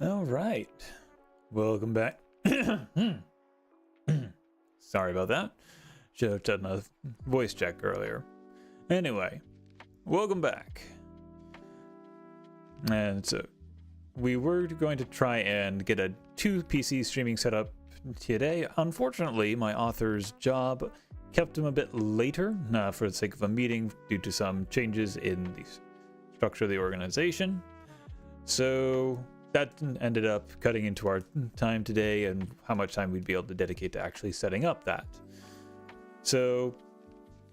All right. Welcome back. Sorry about that. Should have done a voice check earlier. Anyway, welcome back. And so we were going to try and get a 2 PC streaming setup today. Unfortunately, my author's job kept him a bit later for the sake of a meeting due to some changes in the structure of the organization. So that ended up cutting into our time today and how much time we'd be able to dedicate to actually setting up that. So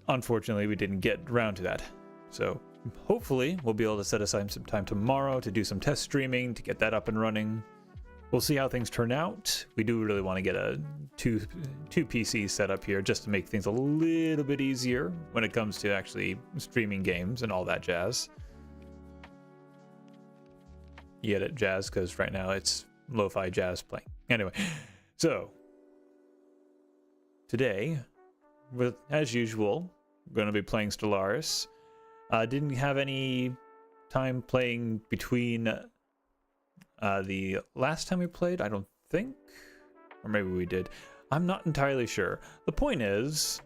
unfortunately, we didn't get around to that. So hopefully we'll be able to set aside some time tomorrow to do some test streaming to get that up and running. We'll see how things turn out. We do really want to get a two PCs set up here just to make things a little bit easier when it comes to actually streaming games and all that jazz. You get it, jazz, because right now it's lo-fi jazz playing. Anyway, so today, as usual, we're going to be playing Stellaris. Didn't have any time playing between the last time we played, I don't think. Or maybe we did. I'm not entirely sure. The point is,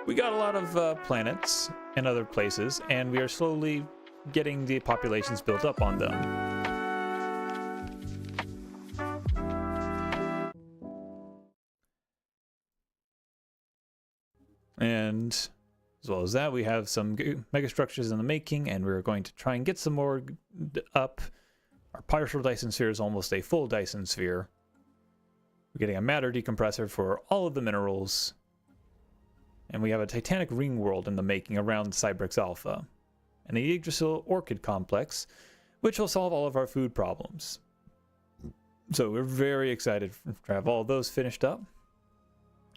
we got a lot of planets and other places, and we are slowly getting the populations built up on them. And as well as that, we have some megastructures in the making, and we're going to try and get some more up. Our partial Dyson sphere is almost a full Dyson sphere. We're getting a matter decompressor for all of the minerals. And we have a titanic ring world in the making around Cybrex Alpha. And a Yggdrasil orchid complex, which will solve all of our food problems. So we're very excited to have all those finished up.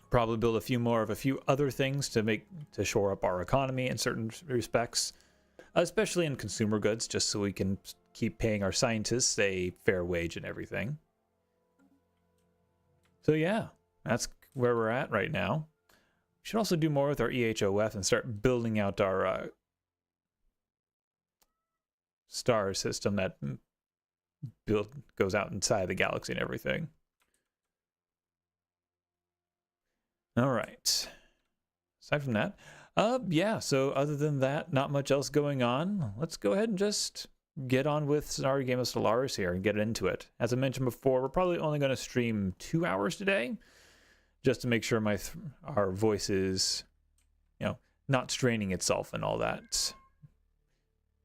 Probably build a few more of a few other things to shore up our economy in certain respects, especially in consumer goods, just so we can keep paying our scientists a fair wage and everything. So yeah, that's where we're at right now. We should also do more with our EHOF and start building out our star system that goes out inside the galaxy and everything. All right. Aside from that, yeah, so other than that, not much else going on. Let's go ahead and just get on with our game of Stellaris here and get into it. As I mentioned before, we're probably only going to stream 2 hours today, just to make sure our voice is, not straining itself and all that.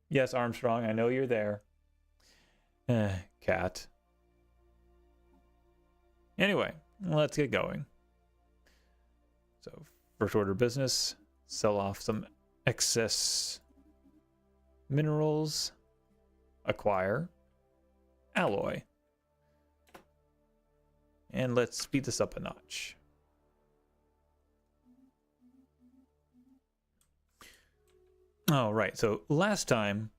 Yes, Armstrong, I know you're there. Cat. Anyway, let's get going. So, first order of business, sell off some excess minerals, acquire, alloy. And let's speed this up a notch. All right, so last time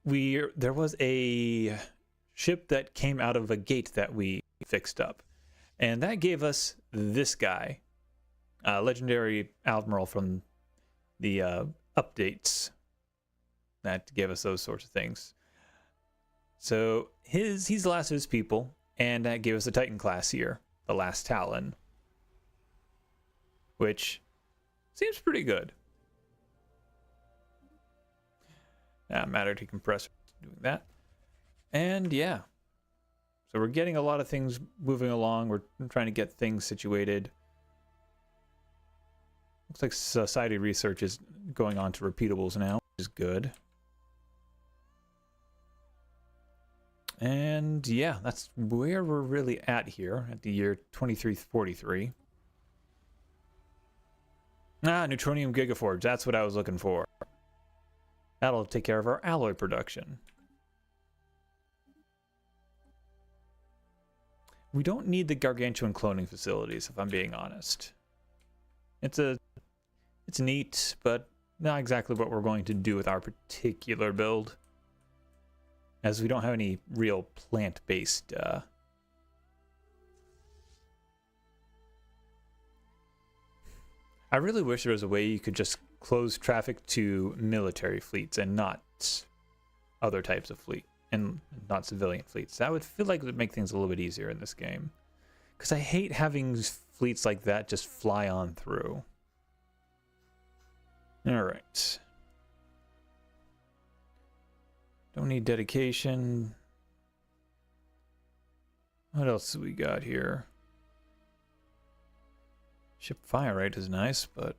there was a ship that came out of a gate that we fixed up. And that gave us this guy. Legendary admiral from the updates that gave us those sorts of things. So he's the last of his people, and that gave us a Titan class here, the Last Talon, which seems pretty good. Matter decompressor, doing that, and yeah, so we're getting a lot of things moving along. We're trying to get things situated. Looks like society research is going on to repeatables now, which is good. And yeah, that's where we're really at here at the year 2343. Neutronium Gigaforge, that's what I was looking for. That'll take care of our alloy production. We don't need the gargantuan cloning facilities, if I'm being honest. It's neat, but not exactly what we're going to do with our particular build, as we don't have any real plant-based I really wish there was a way you could just close traffic to military fleets and not other types of fleet and not civilian fleets. That would feel like it would make things a little bit easier in this game. Because I hate having fleets like that just fly on through. Alright. Don't need dedication. What else do we got here? Ship fire rate is nice, but...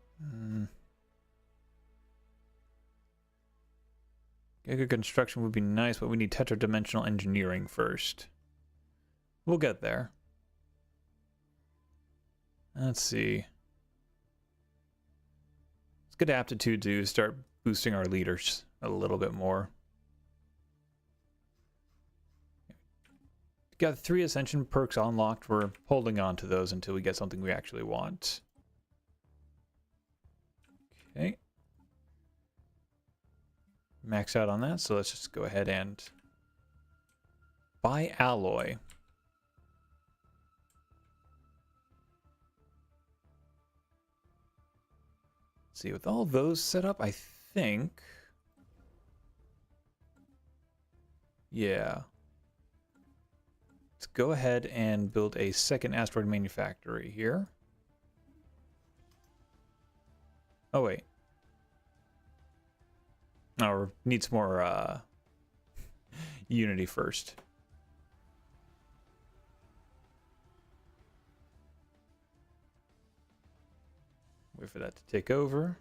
Giga construction would be nice, but we need tetradimensional engineering first. We'll get there. Let's see. Let's get aptitude to start boosting our leaders a little bit more. Got 3 ascension perks unlocked. We're holding on to those until we get something we actually want. Okay. Max out on that, so let's just go ahead and buy alloy. Let's see, with all those set up, I think... Yeah. Let's go ahead and build a second asteroid manufactory here. Oh, wait. Oh, needs more Unity first. Wait for that to take over.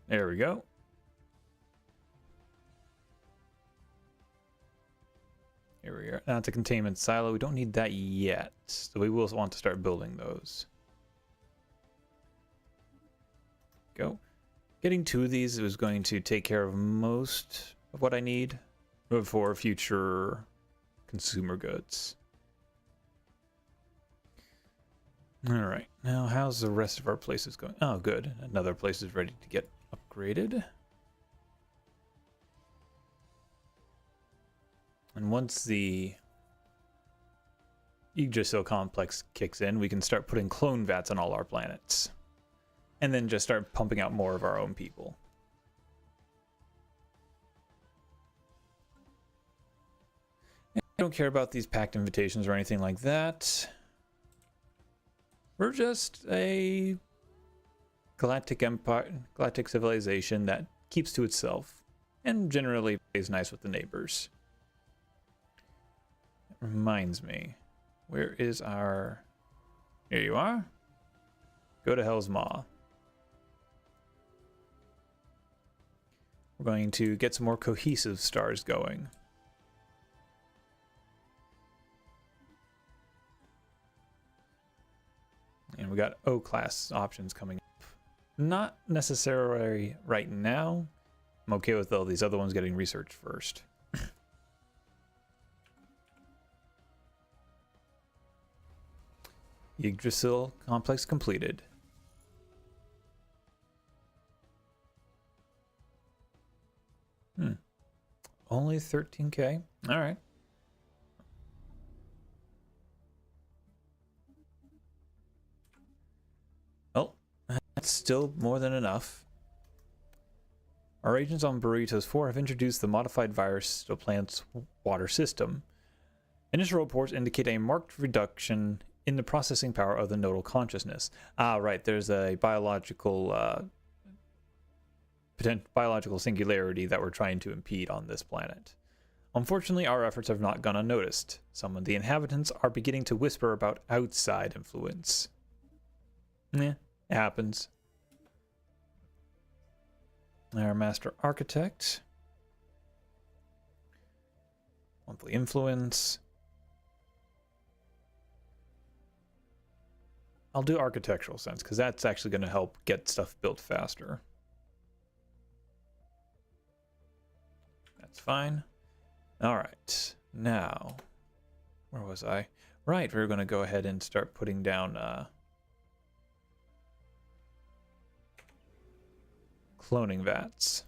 There we go. Here we are. Now it's a containment silo. We don't need that yet, so we will want to start building those. Go. Getting 2 of these is going to take care of most of what I need for future consumer goods. Alright, now how's the rest of our places going? Oh, good. Another place is ready to get upgraded. And once the Yggdrasil complex kicks in, we can start putting clone vats on all our planets. And then just start pumping out more of our own people. I don't care about these packed invitations or anything like that. We're just a galactic empire, galactic civilization that keeps to itself and generally plays nice with the neighbors. That reminds me, where is our... Here you are. Go to Hell's Maw. We're going to get some more cohesive stars going. And we got O-class options coming up. Not necessarily right now. I'm okay with all these other ones getting researched first. Yggdrasil complex completed. Only 13k? Alright. Oh, that's still more than enough. Our agents on Burritos 4 have introduced the modified virus to the planet's water system. Initial reports indicate a marked reduction in the processing power of the nodal consciousness. Ah, right, there's a biological singularity that we're trying to impede on this planet. Unfortunately, our efforts have not gone unnoticed. Some of the inhabitants are beginning to whisper about outside influence. Yeah, it happens. Our master architect. Monthly influence. I'll do architectural sense, because that's actually going to help get stuff built faster. That's fine. Alright, now, where was I? Right, we're going to go ahead and start putting down cloning vats.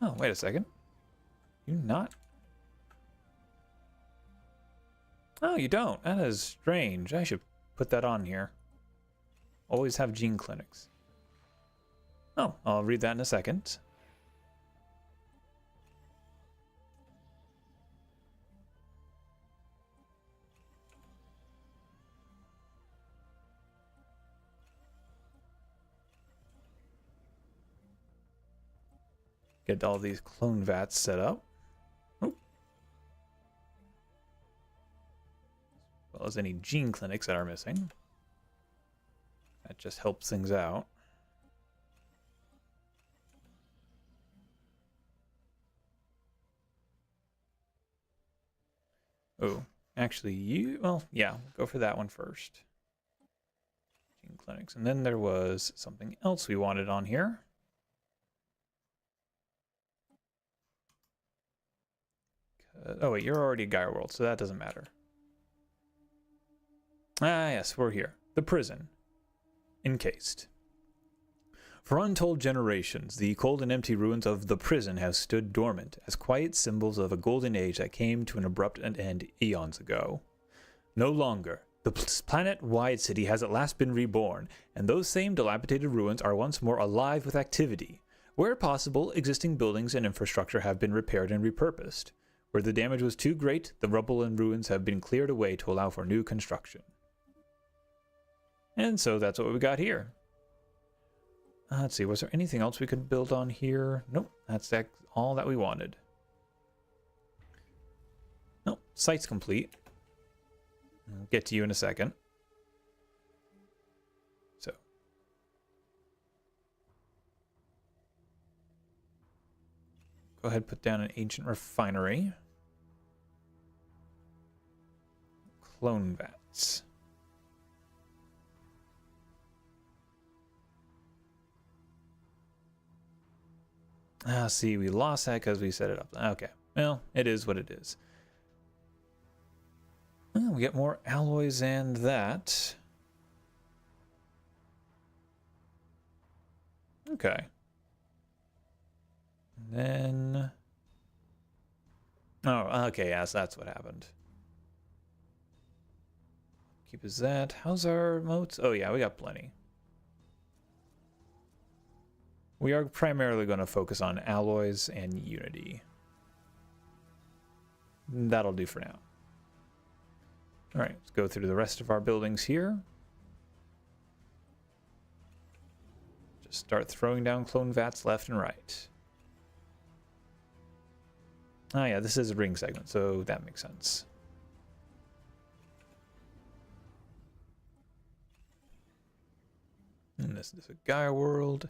Oh, wait a second. You not? Oh, you don't? That is strange. I should put that on here. Always have gene clinics. Oh, I'll read that in a second. Get all these clone vats set up. Oh. As well as any gene clinics that are missing. That just helps things out. Oh, actually, well, yeah, go for that one first. Gene clinics. And then there was something else we wanted on here. Oh, wait, you're already Gaia World, so that doesn't matter. Ah, yes, we're here. The prison. Encased. For untold generations, the cold and empty ruins of the prison have stood dormant as quiet symbols of a golden age that came to an abrupt end eons ago. No longer. The planet-wide city has at last been reborn, and those same dilapidated ruins are once more alive with activity. Where possible, existing buildings and infrastructure have been repaired and repurposed. Where the damage was too great, the rubble and ruins have been cleared away to allow for new construction. And so that's what we got here. Let's see, was there anything else we could build on here? Nope, that's all that we wanted. Nope, site's complete. I'll get to you in a second. So. Go ahead and put down an ancient refinery. Clone vats. Ah, see, we lost that because we set it up. Okay, well, it is what it is. Well, we get more alloys and that. Okay. And then... Oh, okay, yes, that's what happened. Keep as that. How's our moats? Oh, yeah, we got plenty. We are primarily going to focus on alloys and Unity. That'll do for now. All right, let's go through the rest of our buildings here. Just start throwing down clone vats left and right. Oh yeah, this is a ring segment, so that makes sense. And this is a Gaia world.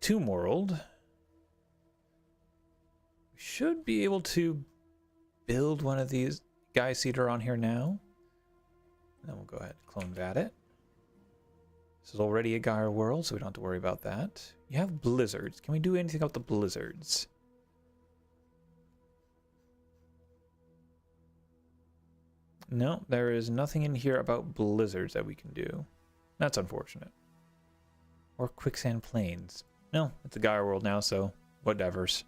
2 world. We should be able to build one of these Gaia Seeder on here now. And then we'll go ahead and clone vat it. This is already a Gaia world, so we don't have to worry about that. You have blizzards. Can we do anything about the blizzards? No, there is nothing in here about blizzards that we can do. That's unfortunate. Or quicksand plains. No, it's a Gaia world now, so whatevers.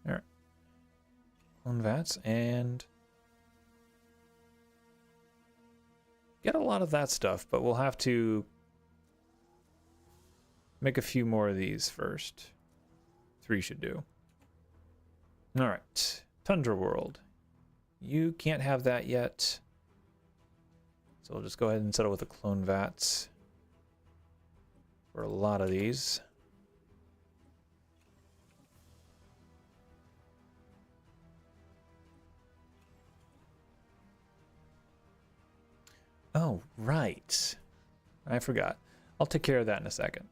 Alright. Clone vats and... get a lot of that stuff, but we'll have to make a few more of these first. 3 should do. Alright. Tundra world. You can't have that yet. So we'll just go ahead and settle with the clone vats. For a lot of these. Oh, right. I forgot. I'll take care of that in a second.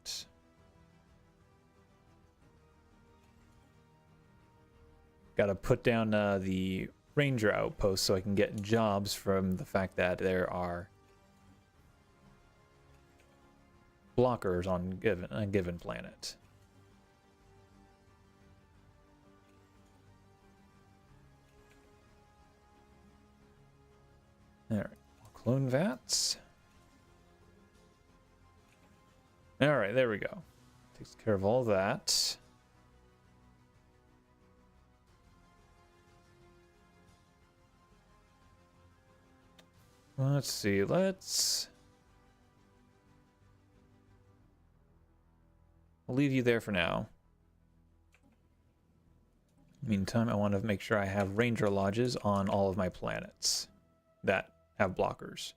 Gotta put down the ranger outpost so I can get jobs from the fact that there are blockers on a given planet. All right, clone vats. All right, there we go. Takes care of all that. Let's see, I'll leave you there for now. Meantime, I want to make sure I have ranger lodges on all of my planets that have blockers.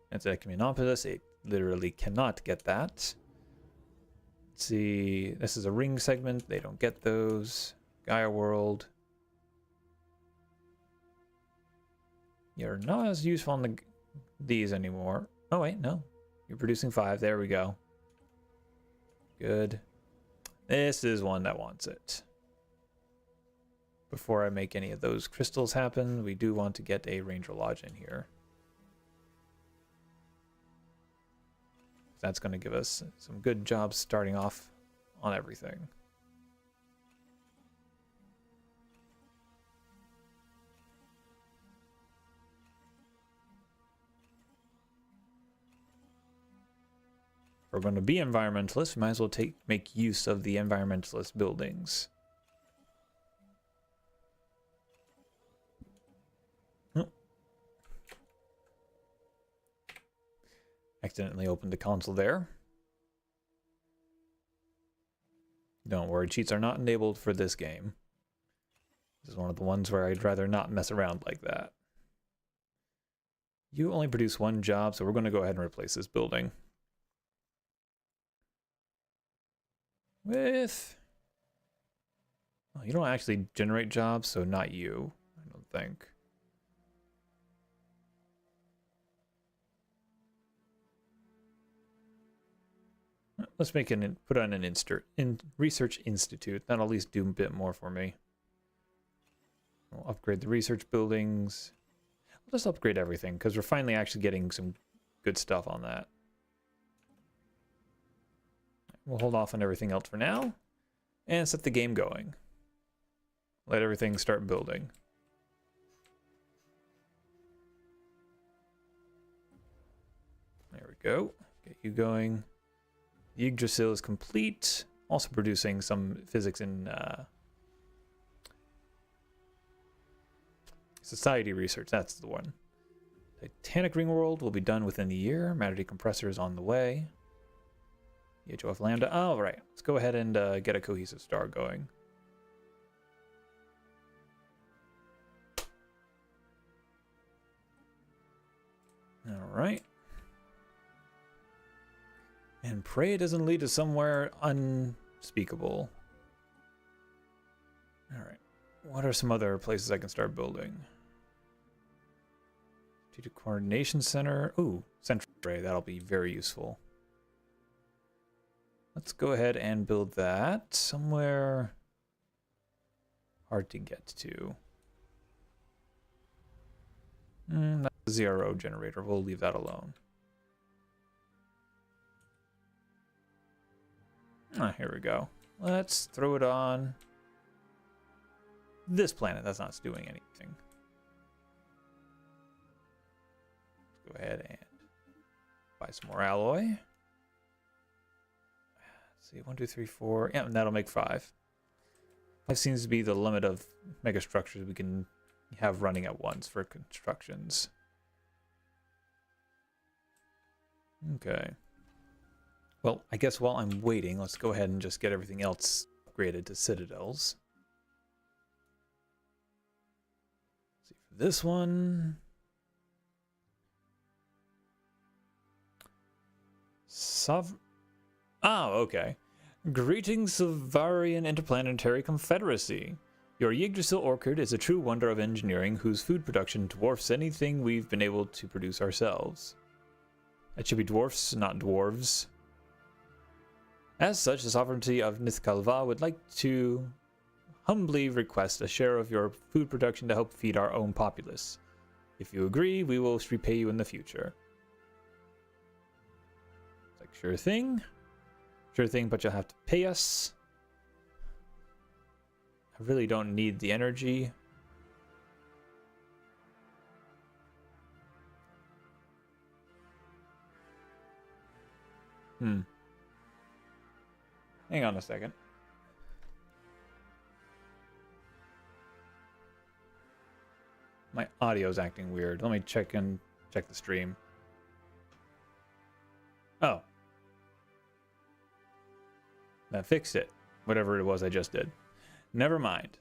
It's Ecumenopolis. It literally cannot get that. Let's see. This is a ring segment. They don't get those. Gaia World. You're not as useful on these anymore. Oh, wait, no. You're producing 5. There we go. Good. This is one that wants it. Before I make any of those crystals happen, we do want to get a Ranger Lodge in here. That's going to give us some good jobs starting off on everything. If we're going to be environmentalists, we might as well make use of the environmentalist buildings. Oh. Accidentally opened the console there. Don't worry, cheats are not enabled for this game. This is one of the ones where I'd rather not mess around like that. You only produce 1 job, so we're going to go ahead and replace this building with... Well, you don't actually generate jobs, so not you, I don't think. Let's make put on an research institute. That'll at least do a bit more for me. We'll upgrade the research buildings. We'll just upgrade everything because we're finally actually getting some good stuff on that. We'll hold off on everything else for now and set the game going. Let everything start building. There we go. Get you going. Yggdrasil is complete. Also producing some physics in society research. That's the one. Titanic Ring World will be done within the year. Matter decompressor is on the way. HOF Lambda. All right. Let's go ahead and get a cohesive star going. All right. And pray it doesn't lead to somewhere unspeakable. All right. What are some other places I can start building? Strategic Coordination Center. Ooh, Central Array. That'll be very useful. Let's go ahead and build that somewhere hard to get to. That's a ZRO generator. We'll leave that alone. Ah, here we go. Let's throw it on this planet. That's not doing anything. Let's go ahead and buy some more alloy. Let's see, 1, 2, 3, 4. Yeah, and that'll make 5. 5 seems to be the limit of megastructures we can have running at once for constructions. Okay. Well, I guess while I'm waiting, let's go ahead and just get everything else upgraded to citadels. Let's see for this one. Oh, okay. Greetings, Savarian Interplanetary Confederacy. Your Yggdrasil orchid is a true wonder of engineering whose food production dwarfs anything we've been able to produce ourselves. It should be dwarfs, not dwarves. As such, the sovereignty of Nithkalva would like to humbly request a share of your food production to help feed our own populace. If you agree, we will repay you in the future. It's like, sure thing. Sure thing, but you'll have to pay us. I really don't need the energy. Hang on a second. My audio's acting weird. Let me check the stream. Oh. That fixed it. Whatever it was I just did. Never mind.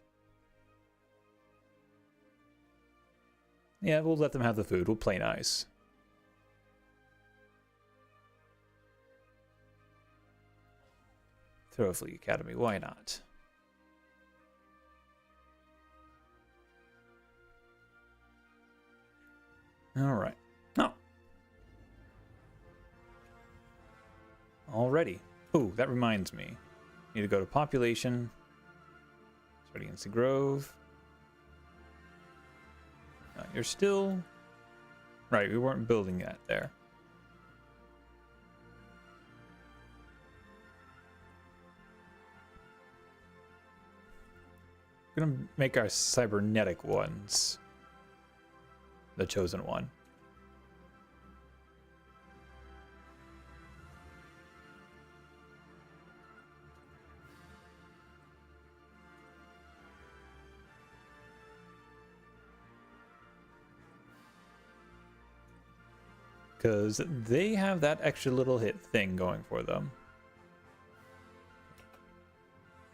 Yeah, we'll let them have the food. We'll play nice. Throw a Fleet Academy. Why not? All right. Oh. Already. Ooh, that reminds me. Need to go to population. Start against the Grove. You're still... Right, we weren't building that there. We're gonna make our cybernetic ones the chosen one. Because they have that extra little hit thing going for them.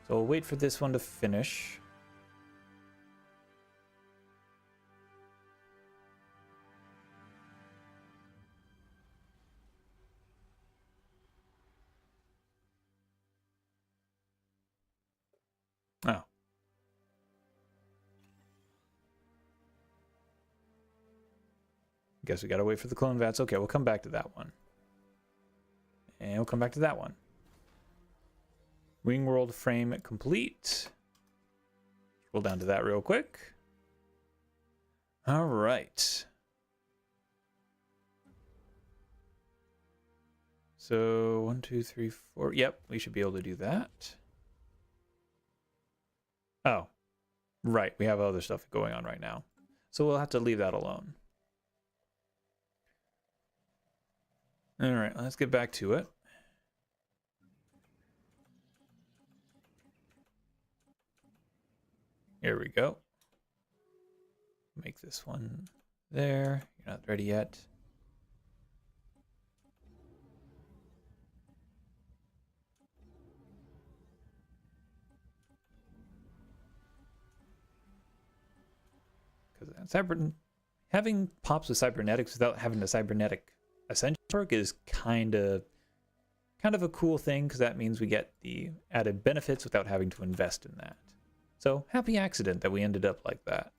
So we'll wait for this one to finish. Oh. Guess we gotta wait for the clone vats. Okay, we'll come back to that one. And we'll come back to that one. Wing world frame complete. Scroll down to that real quick. All right. So 1, 2, 3, 4. Yep, we should be able to do that. Oh, right. We have other stuff going on right now. So we'll have to leave that alone. All right, let's get back to it. Here we go. Make this one there. You're not ready yet. Because having pops with cybernetics without having a cybernetic ascension perk is kind of a cool thing, because that means we get the added benefits without having to invest in that. So happy accident that we ended up like that.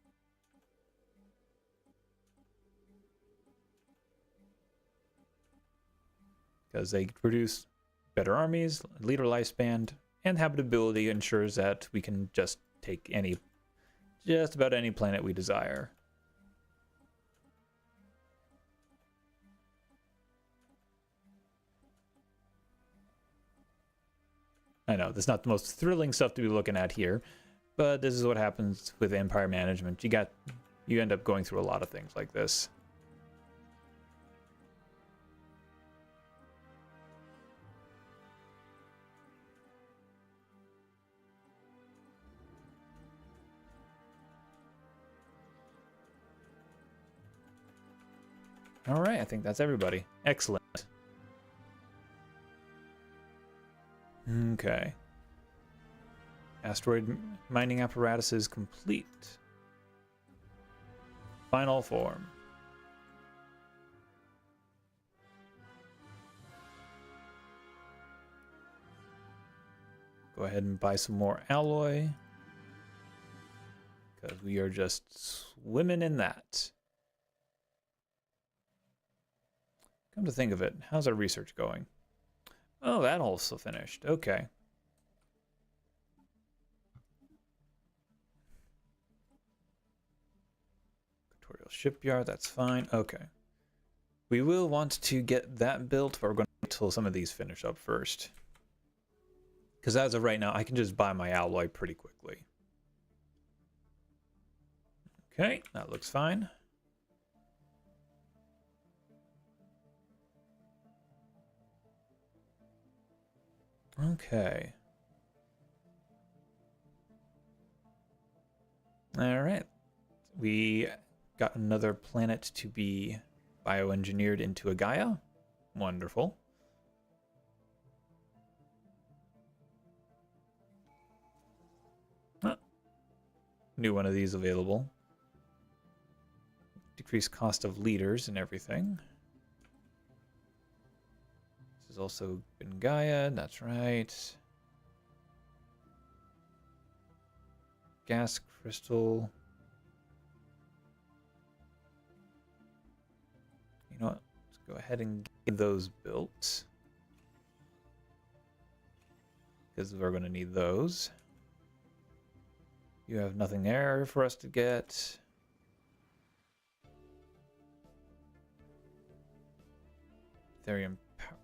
Because they produce better armies, leader lifespan, and habitability ensures that we can just take just about any planet we desire. I know, that's not the most thrilling stuff to be looking at here, but this is what happens with empire management. You end up going through a lot of things like this. All right, I think that's everybody. Excellent. Okay. Asteroid mining apparatus is complete. Final form. Go ahead and buy some more alloy, because we are just swimming in that. Come to think of it, how's our research going? Oh, that also finished. Okay. Tutorial shipyard, that's fine. Okay. We will want to get that built, but we're going to wait until some of these finish up first. Because as of right now, I can just buy my alloy pretty quickly. Okay, that looks fine. Okay. All right. We got another planet to be bioengineered into a Gaia. Wonderful. New one of these available. Decreased cost of leaders and everything. This has also been Gaia, that's right. Gas crystal. You know what? Let's go ahead and get those built. Because we're going to need those. You have nothing there for us to get. Ethereum power.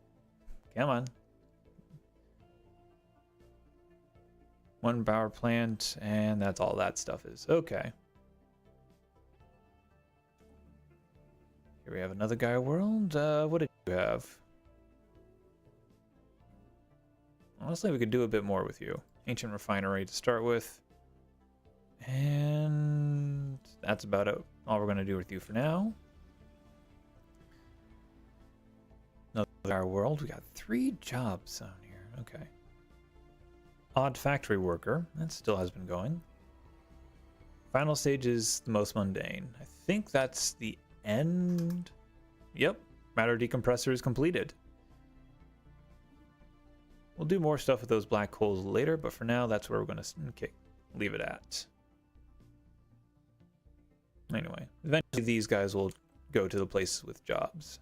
Come on. One power plant, and that's all that stuff is. Okay. Here we have another Gaia world. What did you have? Honestly, we could do a bit more with you. Ancient refinery to start with. And that's about it. All we're going to do with you for now. Our world. We got 3 jobs on here. Okay. Odd factory worker. That still has been going. Final stage is the most mundane. I think that's the end. Yep. Matter decompressor is completed. We'll do more stuff with those black holes later, but for now, that's where we're going to leave it at. Anyway, eventually these guys will go to the places with jobs.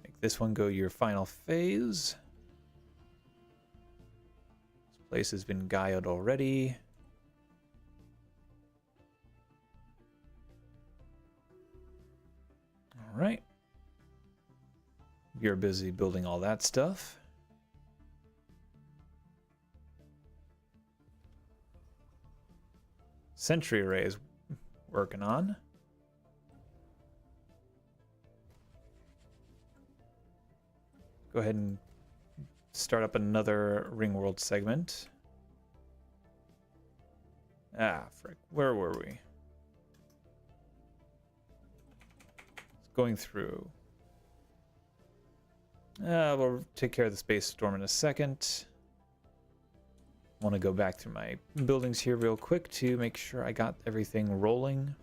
Make this one go your final phase. This place has been Gaia'd already. All right. You're busy building all that stuff. Sentry array is working on. Go ahead and start up another Ring World segment. Ah, frick. Where were we? It's going through. We'll take care of the space storm in a second. I want to go back through my buildings here real quick to make sure I got everything rolling.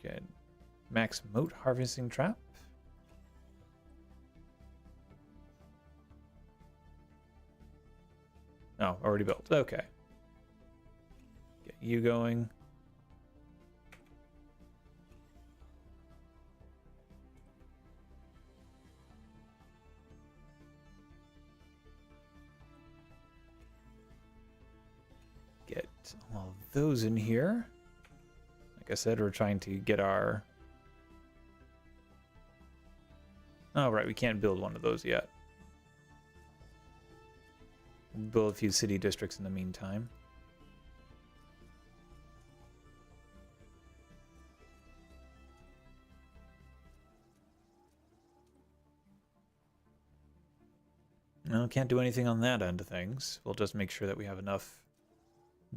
Good. Max moat harvesting trap. Oh, already built. Okay. Get you going. Get all those in here. Like I said, we're trying to get our... Oh, right, we can't build one of those yet. We'll build a few city districts in the meantime. No, can't do anything on that end of things. We'll just make sure that we have enough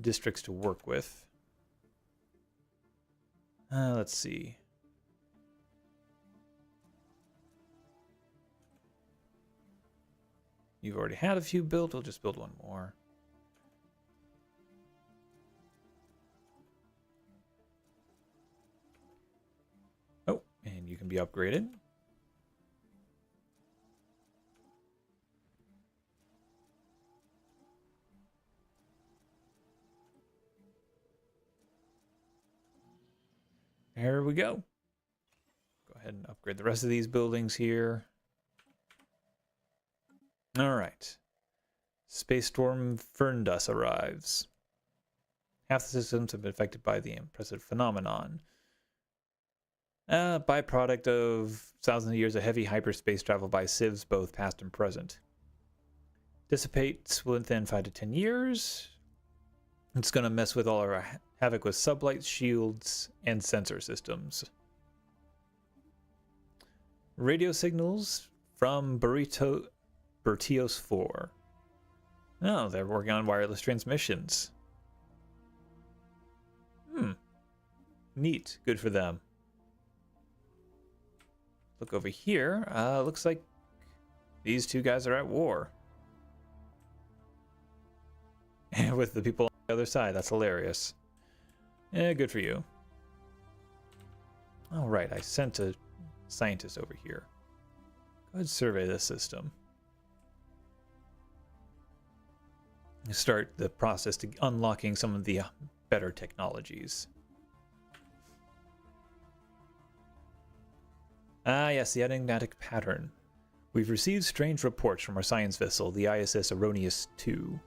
districts to work with. Let's see. You've already had a few built. We'll just build one more. Oh, and you can be upgraded. There we go. Go ahead and upgrade the rest of these buildings here. All right. Space storm Ferndus arrives. Half the systems have been affected by the impressive phenomenon. A byproduct of thousands of years of heavy hyperspace travel by civs, both past and present. Dissipates within 5 to 10 years. It's going to mess with all our havoc with sublight shields and sensor systems. Radio signals from Bertios 4. Oh, they're working on wireless transmissions. Neat. Good for them. Look over here. Looks like these two guys are at war. With the people on the other side. That's hilarious. Good for you. All right, I sent a scientist over here. Go ahead and survey this system. Start the process to unlocking some of the better technologies. Ah, yes, the enigmatic pattern. We've received strange reports from our science vessel, the ISS Erroneous 2.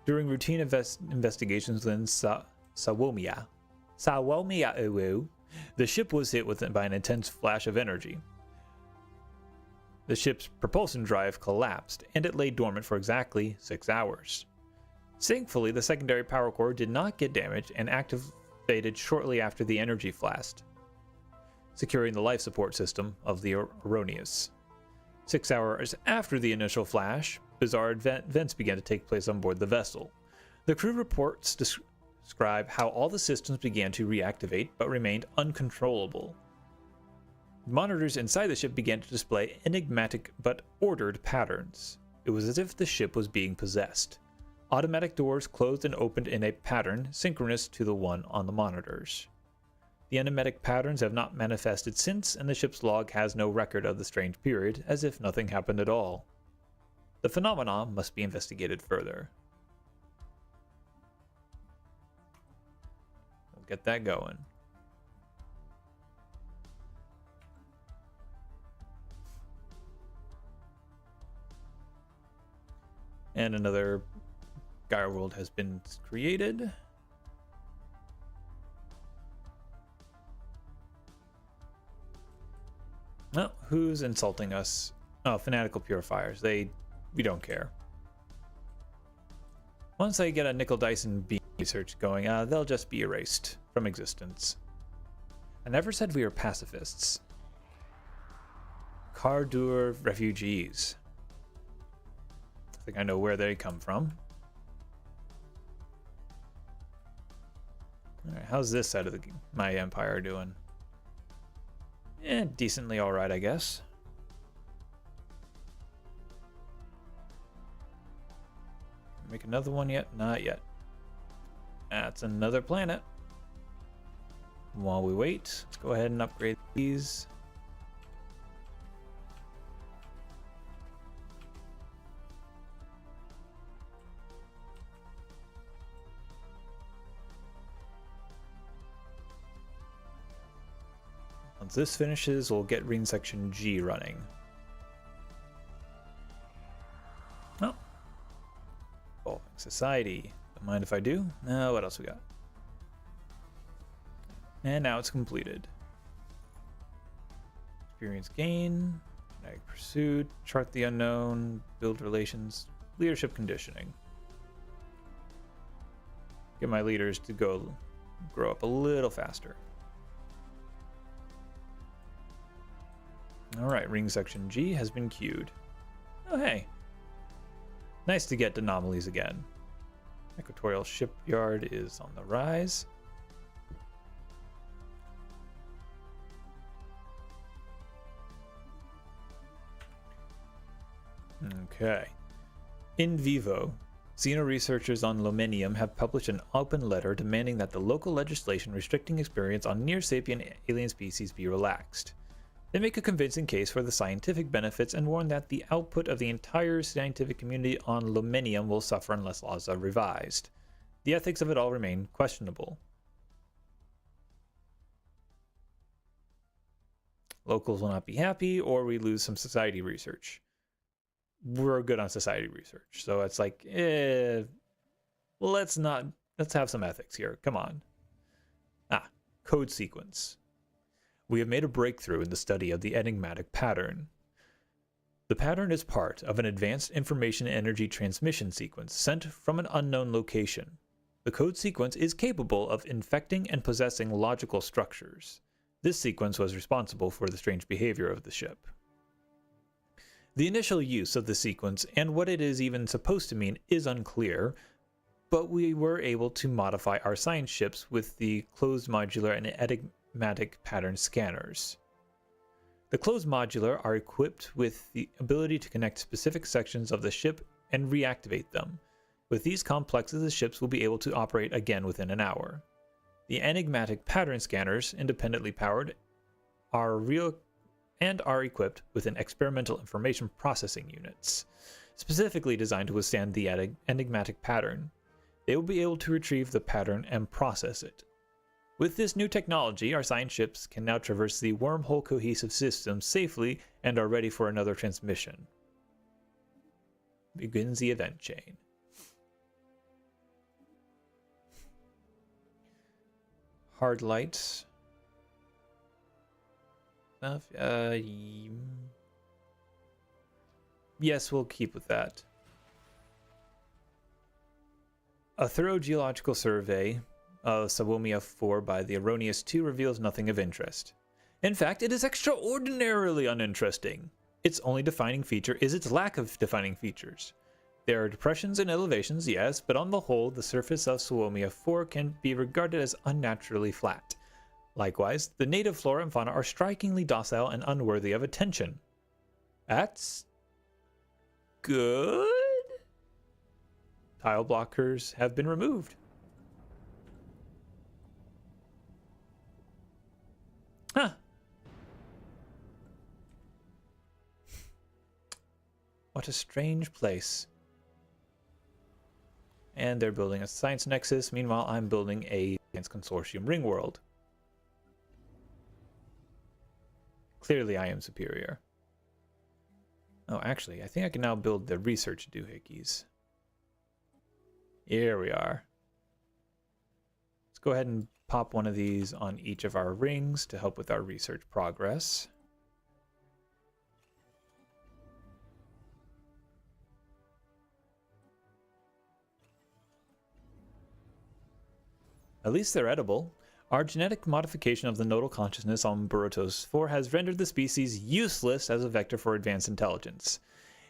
During routine investigations within Sawomia, the ship was hit by an intense flash of energy. The ship's propulsion drive collapsed, and it lay dormant for exactly 6 hours. Thankfully, the secondary power core did not get damaged and activated shortly after the energy flash, securing the life support system of the Erroneous. 6 hours after the initial flash, bizarre events began to take place on board the vessel. The crew reports describe how all the systems began to reactivate but remained uncontrollable. Monitors inside the ship began to display enigmatic but ordered patterns. It was as if the ship was being possessed. Automatic doors closed and opened in a pattern synchronous to the one on the monitors. The enigmatic patterns have not manifested since, and the ship's log has no record of the strange period, as if nothing happened at all. The phenomenon must be investigated further. We'll get that going. And another Gaia world has been created. Oh, who's insulting us? Oh, fanatical purifiers. We don't care. Once I get a nickel Dyson beam research going, they'll just be erased from existence. I never said we were pacifists. Cardur refugees. I think I know where they come from. Alright, how's this side of my empire doing? Decently alright, I guess. Make another one yet? Not yet. That's another planet. While we wait, let's go ahead and upgrade these. Once this finishes, we'll get Ring Section G running. Oh. Evolving Society. Don't mind if I do. What else we got? And now it's completed. Experience gain. Kinetic pursuit. Chart the unknown. Build relations. Leadership conditioning. Get my leaders to grow up a little faster. Alright, Ring Section G has been queued. Oh, hey. Nice to get anomalies again. Equatorial Shipyard is on the rise. Okay. In vivo, Xeno researchers on Lomenium have published an open letter demanding that the local legislation restricting experience on near-sapient alien species be relaxed. They make a convincing case for the scientific benefits and warn that the output of the entire scientific community on Lomenium will suffer unless laws are revised. The ethics of it all remain questionable. Locals will not be happy, or we lose some society research. We're good on society research, so it's like, let's have some ethics here. Come on. Code sequence. We have made a breakthrough in the study of the enigmatic pattern. The pattern is part of an advanced information energy transmission sequence sent from an unknown location. The code sequence is capable of infecting and possessing logical structures. This sequence was responsible for the strange behavior of the ship. The initial use of the sequence and what it is even supposed to mean is unclear, but we were able to modify our science ships with the closed modular and enigmatic pattern scanners. The closed modular are equipped with the ability to connect specific sections of the ship and reactivate them. With these complexes, the ships will be able to operate again within an hour. The enigmatic pattern scanners, independently powered, are equipped with an experimental information processing units, specifically designed to withstand the enigmatic pattern. They will be able to retrieve the pattern and process it. With this new technology, our science ships can now traverse the wormhole cohesive system safely and are ready for another transmission. Begins the event chain. Hard lights. Stuff. Yes, we'll keep with that. A thorough geological survey of Sawomia 4 by the Erroneous 2 reveals nothing of interest. In fact, it is extraordinarily uninteresting. Its only defining feature is its lack of defining features. There are depressions and elevations, yes, but on the whole, the surface of Sawomia 4 can be regarded as unnaturally flat. Likewise, the native flora and fauna are strikingly docile and unworthy of attention. That's good. Tile blockers have been removed. Huh. What a strange place. And they're building a science nexus. Meanwhile, I'm building a science consortium ring world. Clearly, I am superior. Oh, actually, I think I can now build the research doohickeys. Here we are. Let's go ahead and pop one of these on each of our rings to help with our research progress. At least they're edible. Our genetic modification of the nodal consciousness on Borutos 4 has rendered the species useless as a vector for advanced intelligence.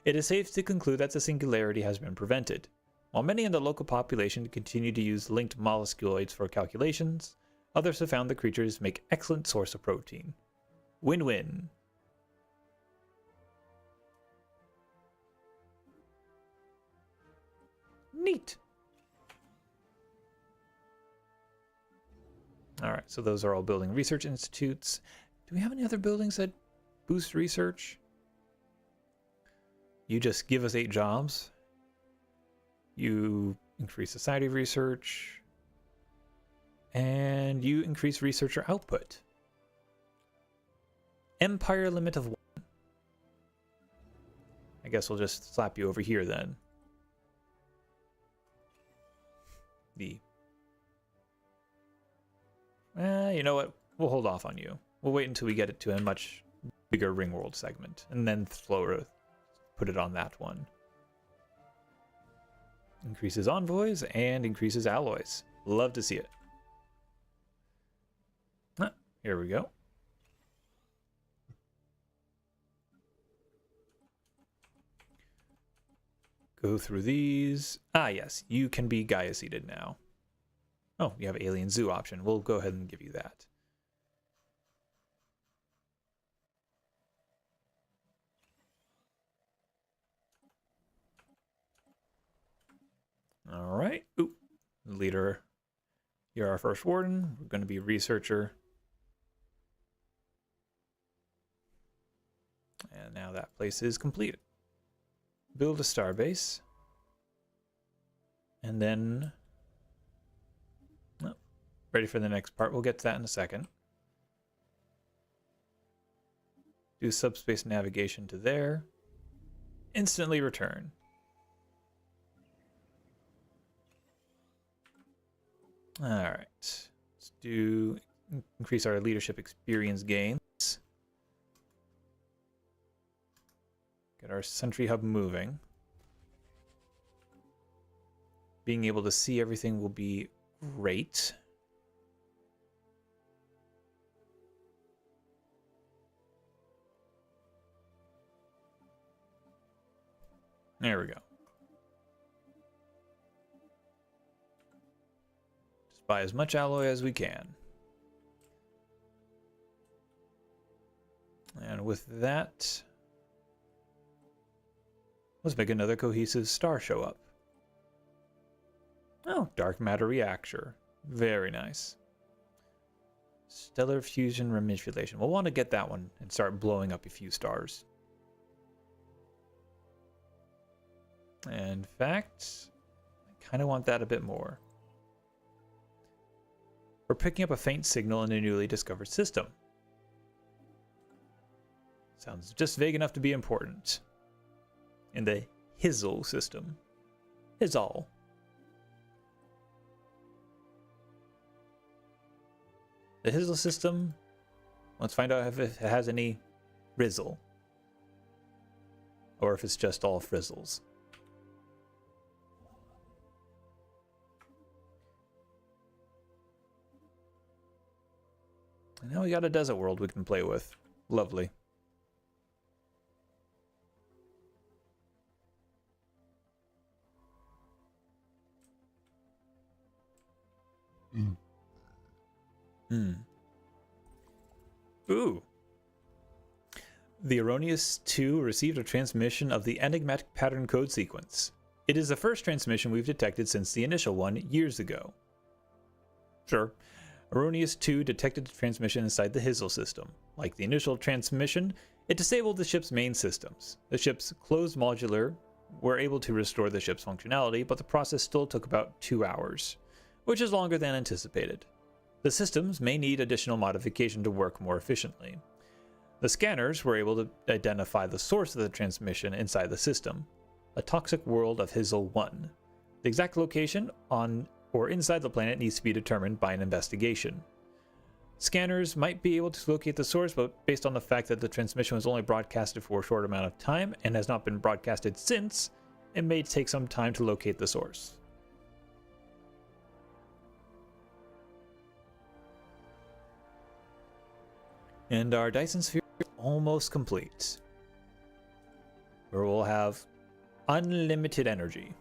It is safe to conclude that the singularity has been prevented. While many in the local population continue to use linked mollusculoids for calculations, others have found the creatures make excellent source of protein. Win-win. Neat. All right, so those are all building research institutes. Do we have any other buildings that boost research? You just give us 8 jobs. You increase society research. And you increase researcher output. Empire limit of 1. I guess we'll just slap you over here then. You know what? We'll hold off on you. We'll wait until we get it to a much bigger ring world segment, and then put it on that one. Increases envoys and increases alloys. Love to see it. Here we go. Go through these. Ah, yes, you can be Gaia-seated now. Oh, you have Alien Zoo option. We'll go ahead and give you that. All right. Ooh, leader. You're our first warden. We're going to be researcher. And now that place is completed. Build a starbase. And then... ready for the next part. We'll get to that in a second. Do subspace navigation to there. Instantly return. All right. Let's do increase our leadership experience gains. Get our sentry hub moving. Being able to see everything will be great. There we go. Just buy as much alloy as we can. And with that, let's make another cohesive star show up. Oh, dark matter reactor. Very nice. Stellar fusion manipulation. We'll want to get that one and start blowing up a few stars. And in fact, I kind of want that a bit more. We're picking up a faint signal in a newly discovered system. Sounds just vague enough to be important. In the Hizzle system. Hizzle. The Hizzle system. Let's find out if it has any rizzle. Or if it's just all frizzles. And now we got a desert world we can play with. Lovely. Ooh. The Erroneous 2 received a transmission of the enigmatic pattern code sequence. It is the first transmission we've detected since the initial one years ago. Sure. Erroneous 2 detected the transmission inside the Hizzle system. Like the initial transmission, it disabled the ship's main systems. The ship's closed modular were able to restore the ship's functionality, but the process still took about 2 hours, which is longer than anticipated. The systems may need additional modification to work more efficiently. The scanners were able to identify the source of the transmission inside the system, a toxic world of Hizzle 1. The exact location on or inside the planet needs to be determined by an investigation. Scanners might be able to locate the source, but based on the fact that the transmission was only broadcasted for a short amount of time and has not been broadcasted since, it may take some time to locate the source. And our Dyson sphere is almost complete. Where we'll have unlimited energy.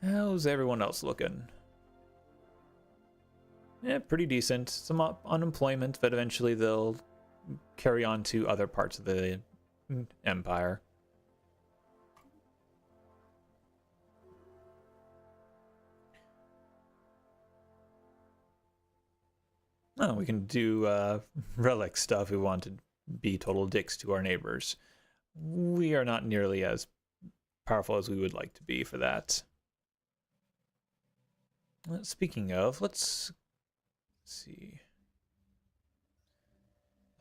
How's everyone else looking? Yeah, pretty decent. Some unemployment, but eventually they'll carry on to other parts of the empire. Oh, we can do relic stuff. We want to be total dicks to our neighbors. We are not nearly as powerful as we would like to be for that. Speaking of, let's see.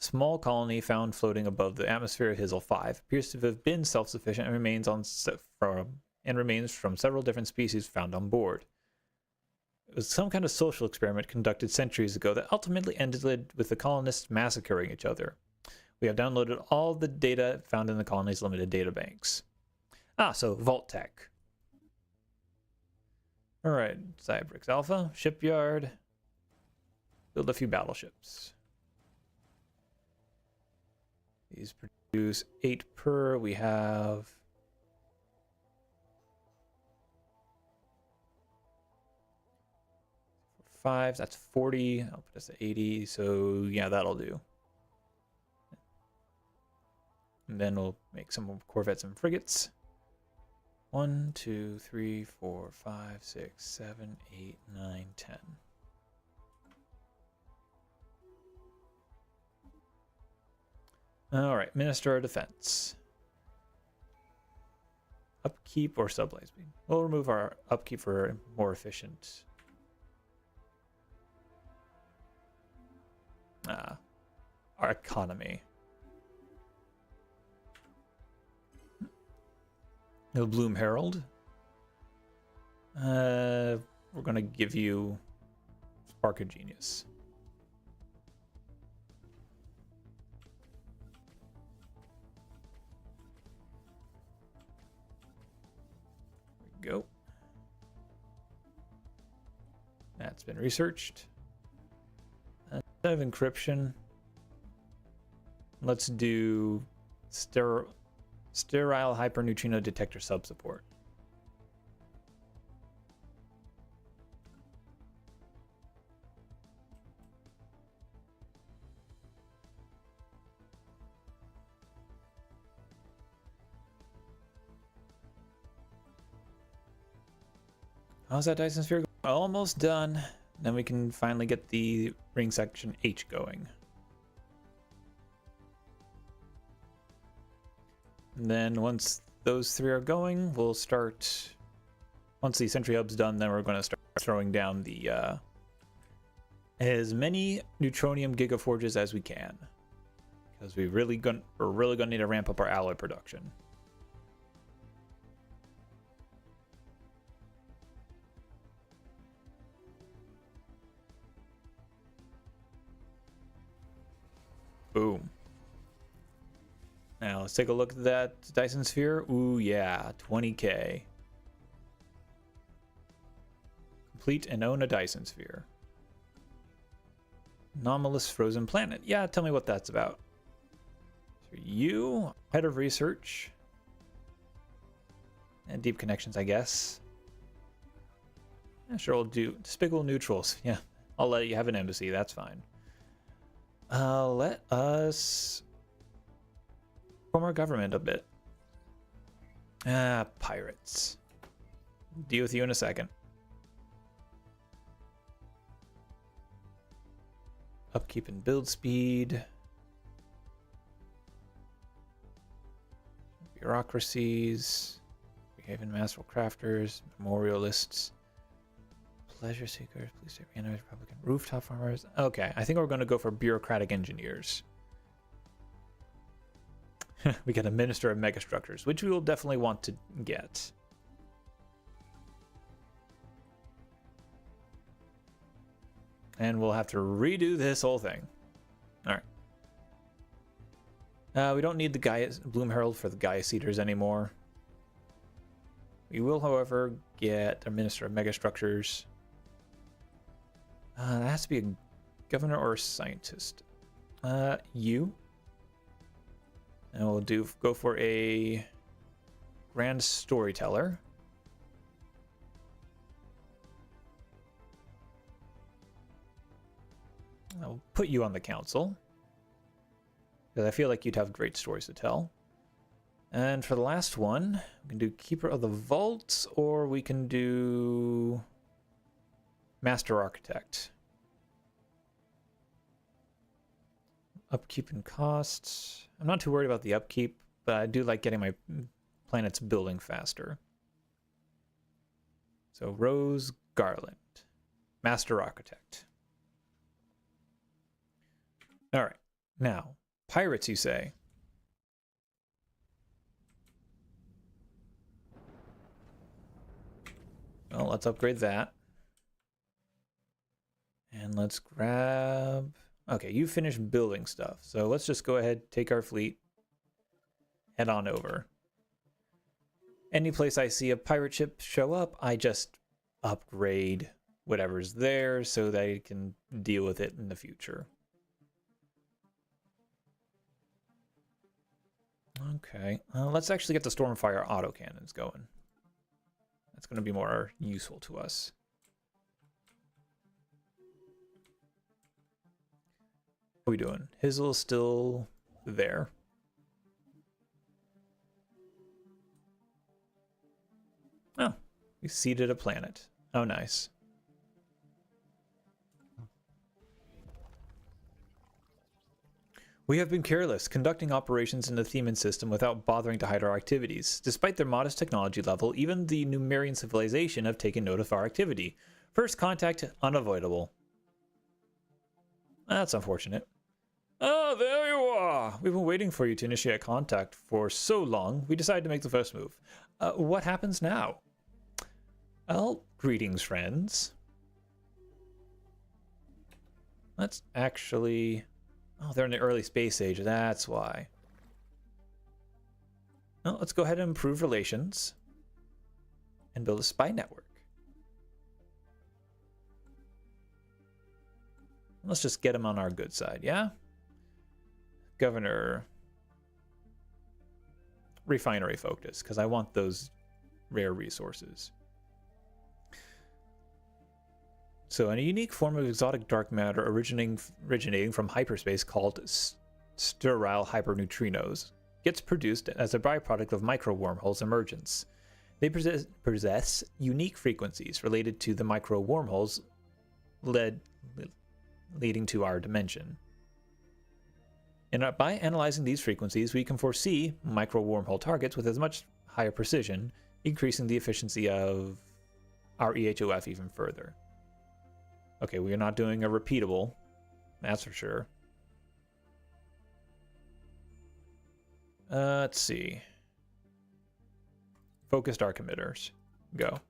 A small colony found floating above the atmosphere of Hizzle 5 appears to have been self-sufficient and remains from several different species found on board. It was some kind of social experiment conducted centuries ago that ultimately ended with the colonists massacring each other. We have downloaded all the data found in the colony's limited databanks. Ah, so Vault Tech. Alright, Cybrix Alpha, shipyard. Build a few battleships. These produce 8 per. We have 5, that's 40. I'll put us at 80, so yeah, that'll do. And then we'll make some more corvettes and frigates. 1, 2, 3, 4, 5, 6, 7, 8, 9, 10. All right, Minister of Defense. Upkeep or sublight speed? We'll remove our upkeep for more efficient. Our economy. No Bloom Herald. We're gonna give you Spark of Genius. There we go. That's been researched. Instead of encryption, let's do Sterile hyperneutrino detector sub-support. How's that Dyson sphere going? Almost done. Then we can finally get the ring section H going. And then once those three are going, we'll start... Once the Sentry Hub's done, then we're going to start throwing down the as many Neutronium Gigaforges as we can. Because we're really going to need to ramp up our alloy production. Boom. Now let's take a look at that Dyson sphere. Ooh yeah, 20k. Complete and own a Dyson sphere. Anomalous frozen planet. Yeah, tell me what that's about. So you, head of research. And deep connections, I guess. Yeah, sure, we'll do despicable neutrals. Yeah, I'll let you have an embassy, that's fine. Let us form our government a bit. Pirates. Deal with you in a second. Upkeep and build speed. Bureaucracies. Behaving masterful crafters. Memorialists. Pleasure seekers, police state reanimated Republican rooftop farmers. Okay, I think we're going to go for bureaucratic engineers. We got a minister of megastructures, which we will definitely want to get. And we'll have to redo this whole thing. All right. We don't need the Gaia Bloom Herald for the Gaia Seeders anymore. We will, however, get a minister of megastructures. That has to be a governor or a scientist. You. And we'll go for a grand storyteller. I'll put you on the council, because I feel like you'd have great stories to tell. And for the last one, we can do Keeper of the Vault, or we can do Master Architect. Upkeep and costs. I'm not too worried about the upkeep, but I do like getting my planets building faster. So Rose Garland, Master Architect. All right, now pirates, you say? Well, let's upgrade that. And let's grab... Okay, you finished building stuff. So let's just go ahead, take our fleet, head on over. Any place I see a pirate ship show up, I just upgrade whatever's there so that I can deal with it in the future. Okay, let's actually get the Stormfire autocannons going. That's going to be more useful to us. What are we doing? Hizzle's still there. Oh, we seeded a planet. Oh, nice. We have been careless, conducting operations in the Theman system without bothering to hide our activities. Despite their modest technology level, even the Numerian civilization have taken note of our activity. First contact unavoidable. That's unfortunate. Oh, there you are! We've been waiting for you to initiate contact for so long, we decided to make the first move. What happens now? Well, greetings, friends. Let's actually... Oh, they're in the early space age, that's why. Well, let's go ahead and improve relations. And build a spy network. Let's just get them on our good side, yeah? Governor. refinery focused, because I want those rare resources. So, in a unique form of exotic dark matter originating from hyperspace called sterile hyperneutrinos, gets produced as a byproduct of micro-wormholes emergence. They possess unique frequencies related to the micro-wormholes leading to our dimension. And by analyzing these frequencies, we can foresee micro-wormhole targets with as much higher precision, increasing the efficiency of our EHOF even further. Okay, we are not doing a repeatable, that's for sure. Let's see. Focused arc emitters. Go.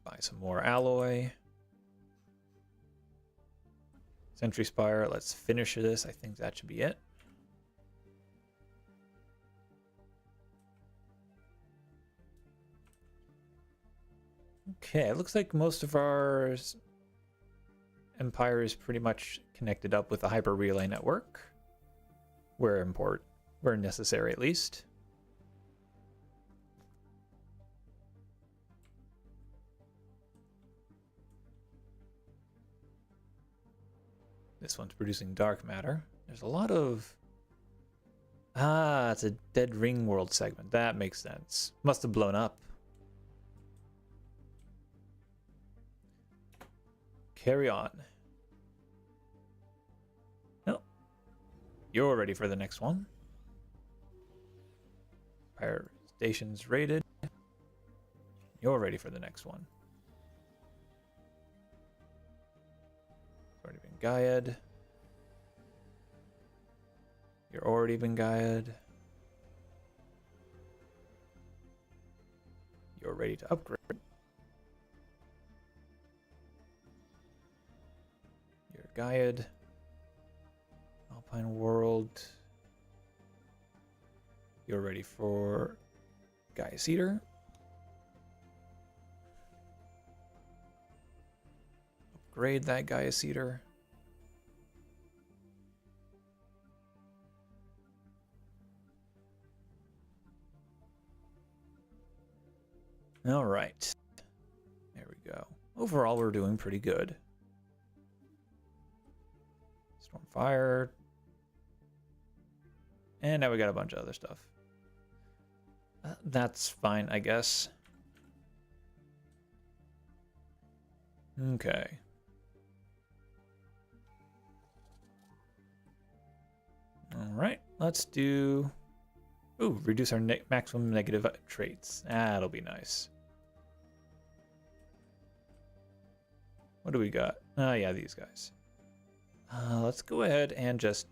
Buy some more alloy. Sentry Spire. Let's finish this. I think that should be it. Okay, it looks like most of our empire is pretty much connected up with the hyper relay network, where necessary at least. This one's producing dark matter. There's a lot of... it's a dead ring world segment. That makes sense. Must have blown up. Carry on. No. You're ready for the next one. Fire stations raided. You're ready for the next one. It's already been Gaia'd. You're already been Gaia'd. You're ready to upgrade. Gaia'd. Alpine World. You're ready for Gaia Cedar. Upgrade that Gaia Cedar. All right. There we go. Overall, we're doing pretty good. Stormfire. And now we got a bunch of other stuff. That's fine, I guess. Okay. Alright, let's do... Ooh, reduce our maximum negative traits. That'll be nice. What do we got? Oh yeah, these guys. Let's go ahead and just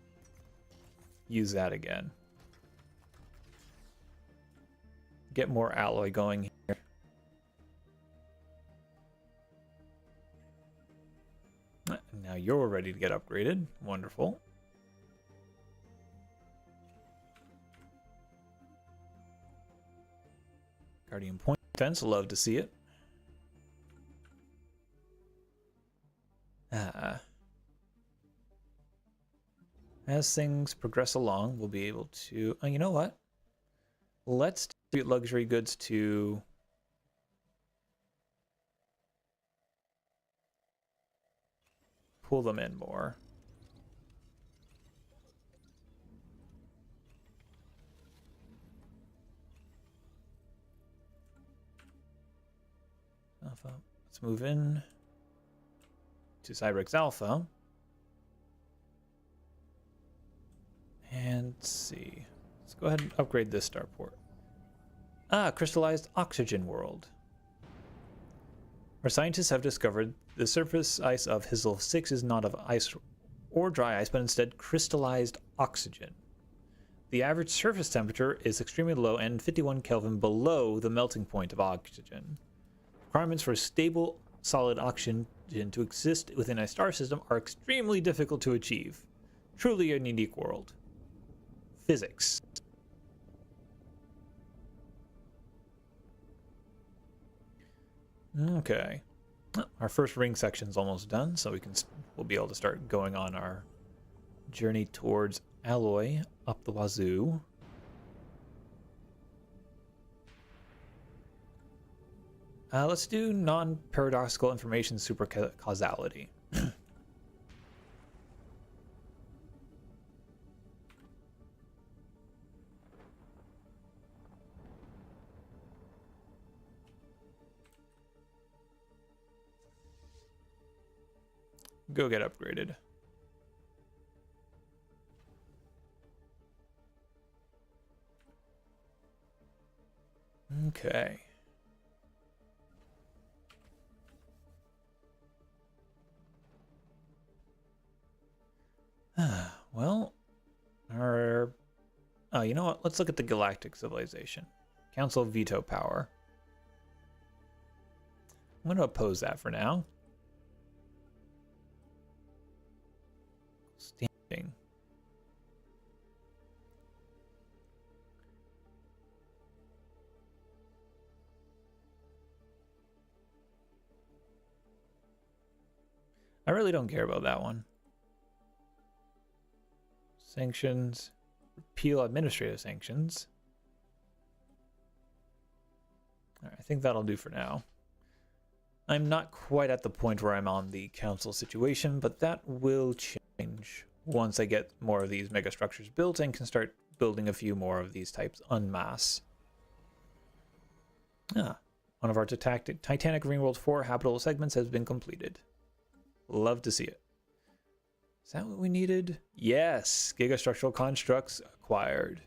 use that again. Get more alloy going here. Now you're ready to get upgraded. Wonderful. Guardian Point Defense, love to see it. As things progress along, we'll be able to... Oh, you know what? Let's distribute luxury goods to... pull them in more. Alpha. Let's move in to Cyberx Alpha. And let's see. Let's go ahead and upgrade this starport. Crystallized oxygen world. Our scientists have discovered the surface ice of Hizzle 6 is not of ice or dry ice, but instead crystallized oxygen. The average surface temperature is extremely low and 51 Kelvin below the melting point of oxygen. Requirements for stable, solid oxygen to exist within a star system are extremely difficult to achieve. Truly a unique world. Physics. Okay. Our first ring section's almost done, so we'll be able to start going on our journey towards alloy up the wazoo. Let's do non-paradoxical information supercausality. Go get upgraded. Okay. Well, oh, you know what? Let's look at the galactic civilization. Council veto power. I'm going to oppose that for now. Standing. I really don't care about that one. Sanctions. Repeal administrative sanctions. All right, I think that'll do for now. I'm not quite at the point where I'm on the council situation, but that will change once I get more of these megastructures built and can start building a few more of these types en masse. One of our Titanic Ringworld 4 habitable segments has been completed. Love to see it. Is that what we needed? Yes! Gigastructural constructs acquired.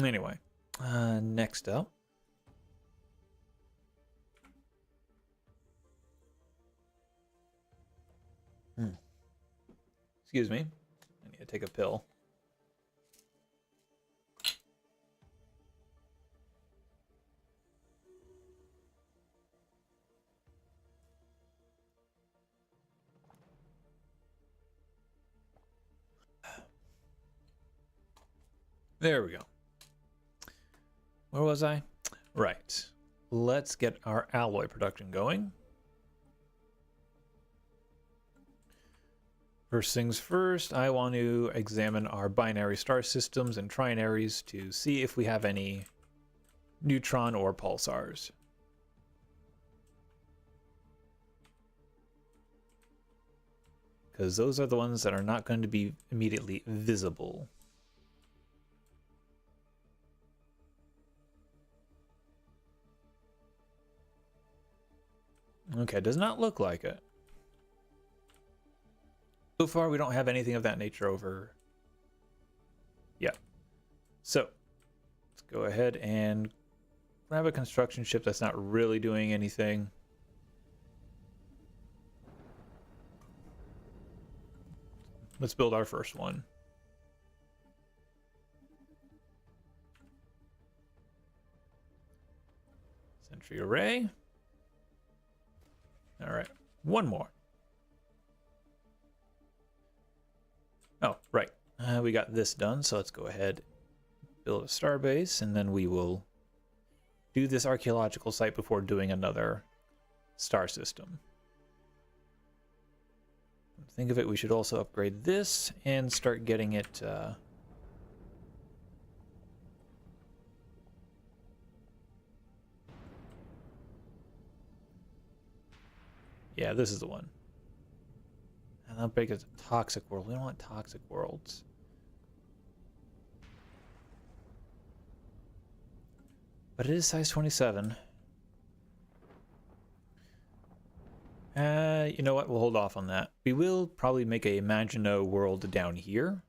Anyway, next up. Excuse me. I need to take a pill. There we go. Where was I? Right. Let's get our alloy production going. First things first, I want to examine our binary star systems and trinaries to see if we have any neutron or pulsars. Because those are the ones that are not going to be immediately visible. Okay, does not look like it. So far, we don't have anything of that nature over. Yeah. So, let's go ahead and grab a construction ship that's not really doing anything. Let's build our first one. Sentry array. All right, one more. Oh, right. We got this done, so let's go ahead, build a starbase, and then we will do this archaeological site before doing another star system. Think of it, we should also upgrade this and start getting it... Yeah, this is the one. And that'll break it a toxic world. We don't want toxic worlds. But it is size 27. You know what? We'll hold off on that. We will probably make a Imagino world down here.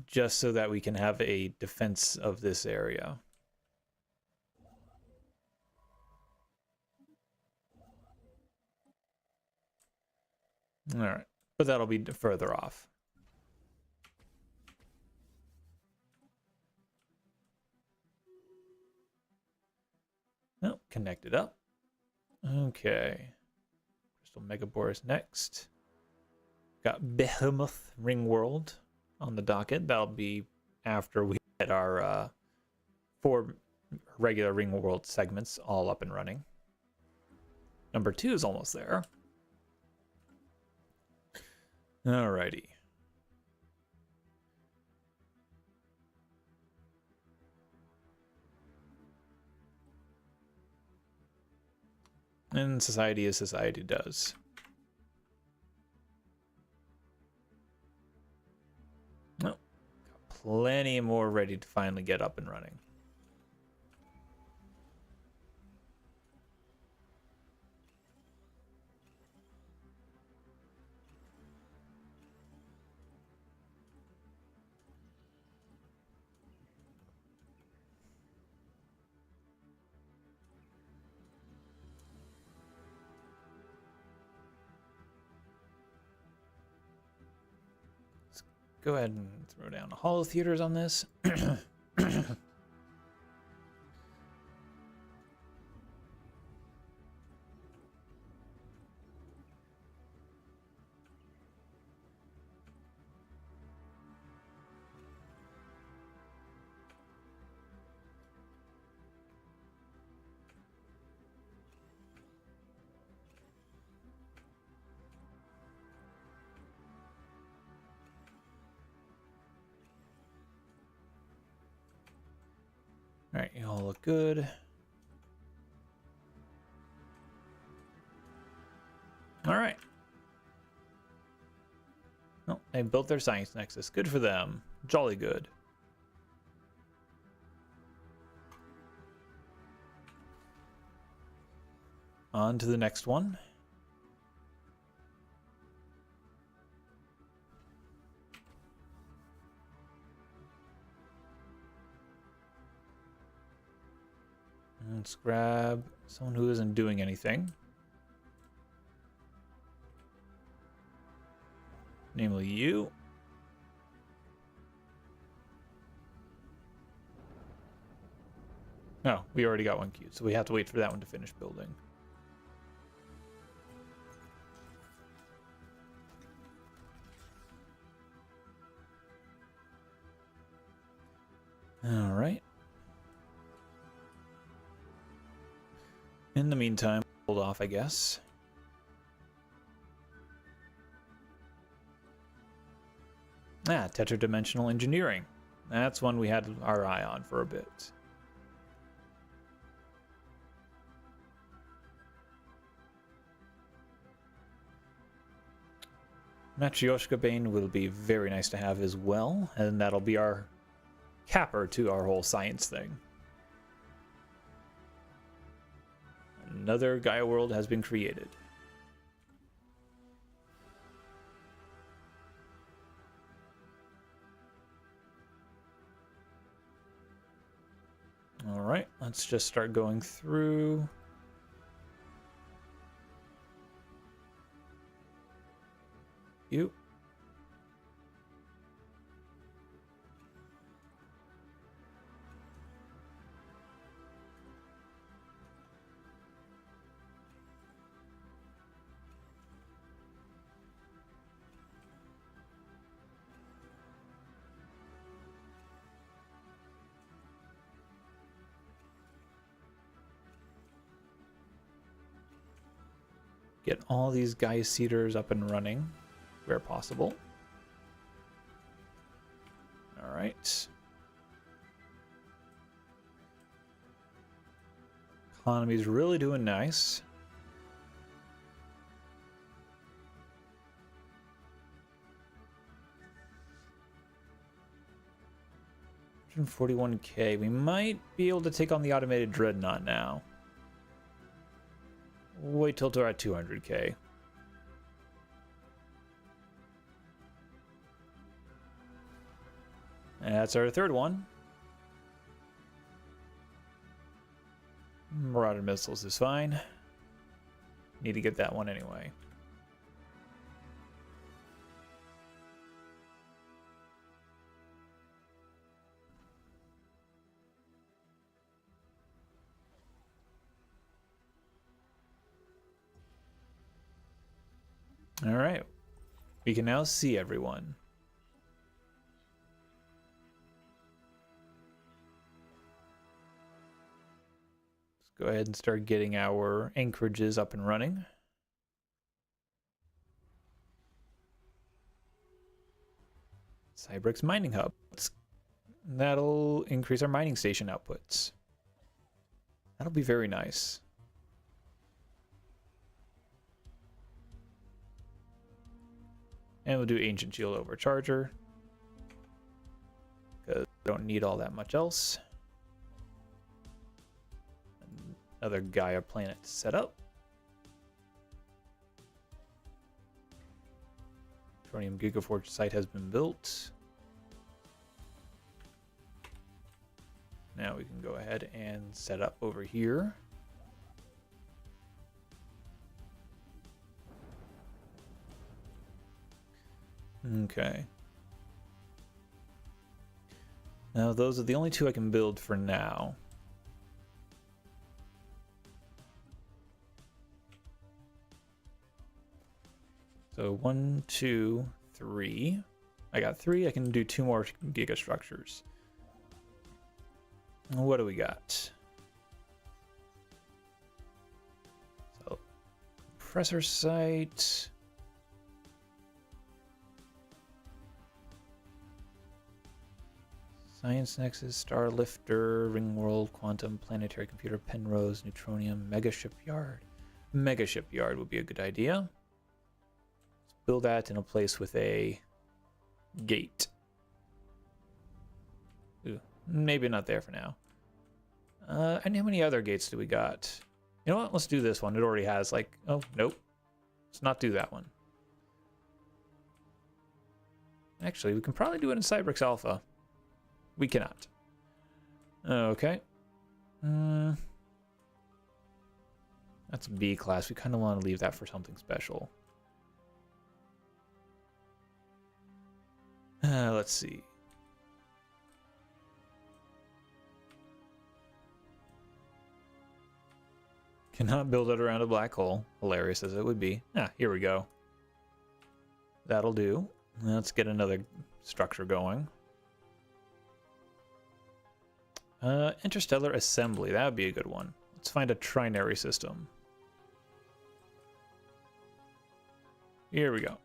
Just so that we can have a defense of this area. All right, but that'll be further off. Oh, connect it up. Okay. Crystal Megabore's next. Got Behemoth Ring World on the docket. That'll be after we get our 4 regular Ring World segments all up and running. Number 2 is almost there. Alrighty. And society as society does. Oh, got plenty more ready to finally get up and running. Go ahead and throw down holo theaters on this. All right, you all look good. All right. Oh, they built their science nexus. Good for them. Jolly good. On to the next one. Let's grab someone who isn't doing anything. Namely you. No, we already got one queued, so we have to wait for that one to finish building. All right. In the meantime, hold off, I guess. Tetradimensional engineering. That's one we had our eye on for a bit. Matryoshka Bane will be very nice to have as well, and that'll be our capper to our whole science thing. Another Gaia world has been created. All right, let's just start going through. You. Get all these Gaia seeders up and running where possible. All right. Economy's really doing nice. $141K. We might be able to take on the automated dreadnought now. Wait till they're at 200K. And that's our third one. Marauder missiles is fine. Need to get that one anyway. All right, we can now see everyone. Let's go ahead and start getting our anchorages up and running. Cybrix mining hub. That'll increase our mining station outputs. That'll be very nice. And we'll do Ancient Shield Overcharger, because we don't need all that much else. Another Gaia planet set up. Tronium Gigaforge site has been built. Now we can go ahead and set up over here. Okay. Now those are the only two I can build for now. So 1, 2, 3. I got 3. I can do 2 more gigastructures. What do we got? So compressor site. Science Nexus, Star Lifter, Ringworld, Quantum, Planetary Computer, Penrose, Neutronium, Mega Shipyard. Mega Shipyard would be a good idea. Let's build that in a place with a gate. Ooh, maybe not there for now. And how many other gates do we got? You know what? Let's do this one. It already has like... Oh, nope. Let's not do that one. Actually, we can probably do it in Cybrix Alpha. We cannot. Okay. That's B class. We kind of want to leave that for something special. Let's see. Cannot build it around a black hole. Hilarious as it would be. Ah, here we go. That'll do. Let's get another structure going. Interstellar assembly. That would be a good one. Let's find a trinary system. Here we go.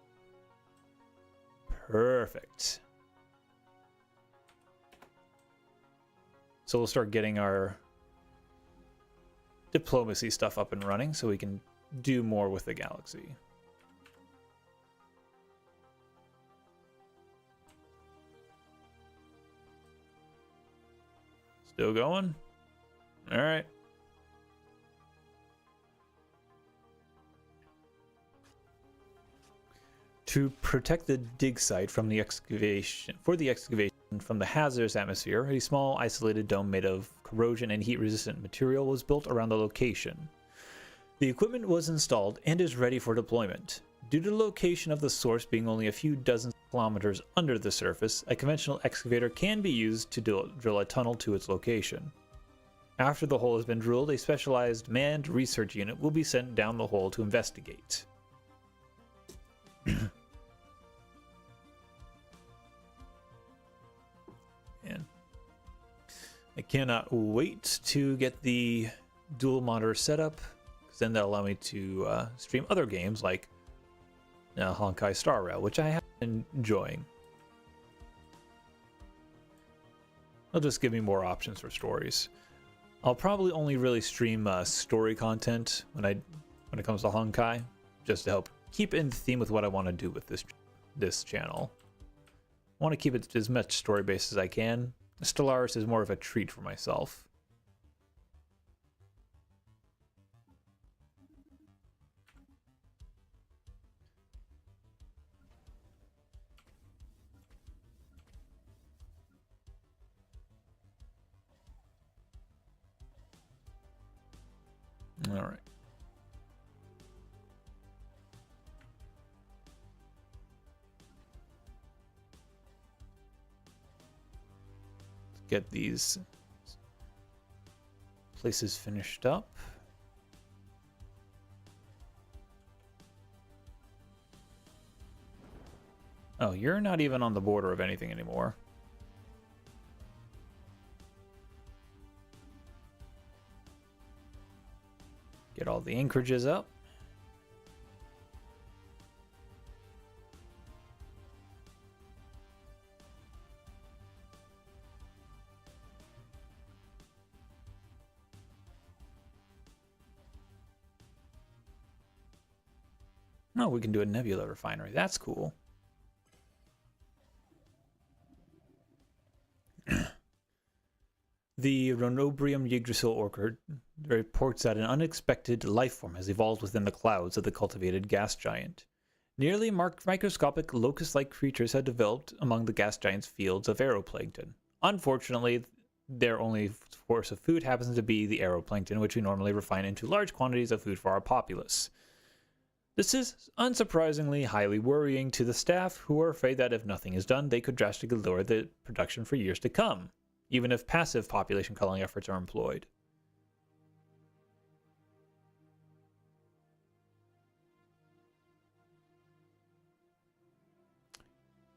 Perfect. So we'll start getting our diplomacy stuff up and running so we can do more with the galaxy. Still going? All right. To protect the dig site from the excavation, from the hazardous atmosphere, a small isolated dome made of corrosion and heat-resistant material was built around the location. The equipment was installed and is ready for deployment. Due to the location of the source being only a few dozen kilometers under the surface, a conventional excavator can be used to drill a tunnel to its location. After the hole has been drilled, a specialized manned research unit will be sent down the hole to investigate. And I cannot wait to get the dual monitor set up, because then that'll allow me to stream other games like Honkai Star Rail, which I have been enjoying. It'll just give me more options for stories. I'll probably only really stream story content when it comes to Honkai, just to help keep in theme with what I want to do with this channel. I want to keep it as much story based as I can. Stellaris is more of a treat for myself. All right. Let's get these places finished up. Oh, you're not even on the border of anything anymore. Get all the anchorages up. Oh, we can do a nebula refinery. That's cool. The Renobrium Yggdrasil orchid reports that an unexpected life form has evolved within the clouds of the cultivated gas giant. Nearly microscopic locust-like creatures have developed among the gas giant's fields of aeroplankton. Unfortunately, their only source of food happens to be the aeroplankton, which we normally refine into large quantities of food for our populace. This is unsurprisingly highly worrying to the staff, who are afraid that if nothing is done, they could drastically lower the production for years to come, even if passive population culling efforts are employed.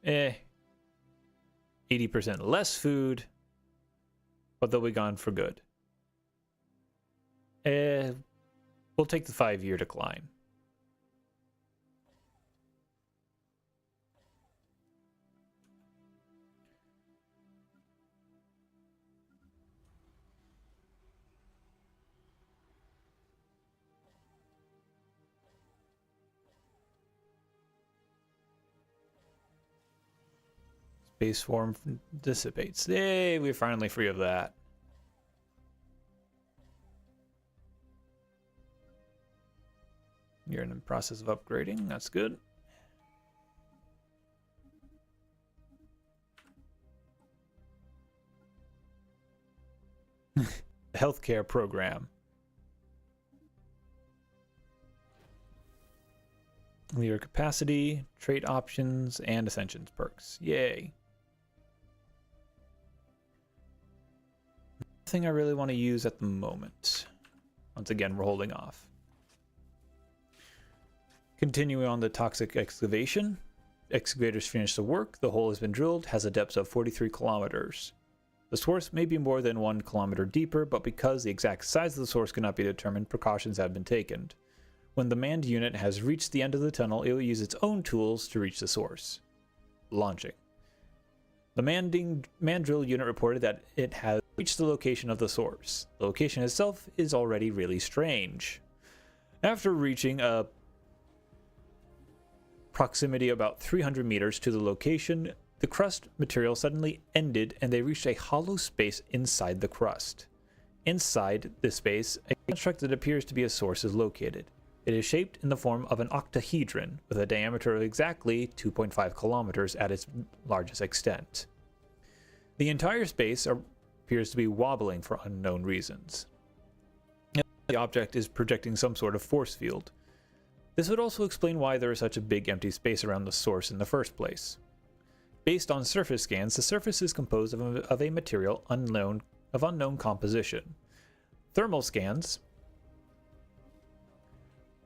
Eh. 80% less food, but they'll be gone for good. We'll take the 5-year decline. Space form dissipates. Yay, we're finally free of that. You're in the process of upgrading. That's good. Healthcare program. Leader capacity, trait options, and ascensions perks. Yay. Nothing I really want to use at the moment. Once again, we're holding off. Continuing on the toxic excavation. Excavators finished the work. The hole has been drilled, has a depth of 43 kilometers. The source may be more than 1 kilometer deeper, but because the exact size of the source cannot be determined, precautions have been taken. When the manned unit has reached the end of the tunnel, it will use its own tools to reach the source. Launching. The manned drill unit reported that it has reached the location of the source. The location itself is already really strange. After reaching a proximity about 300 meters to the location, the crust material suddenly ended and they reached a hollow space inside the crust. Inside this space, a construct that appears to be a source is located. It is shaped in the form of an octahedron with a diameter of exactly 2.5 kilometers at its largest extent. The entire space appears to be wobbling for unknown reasons. The object is projecting some sort of force field. This would also explain why there is such a big empty space around the source in the first place. Based on surface scans, the surface is composed of a material of unknown composition. Thermal scans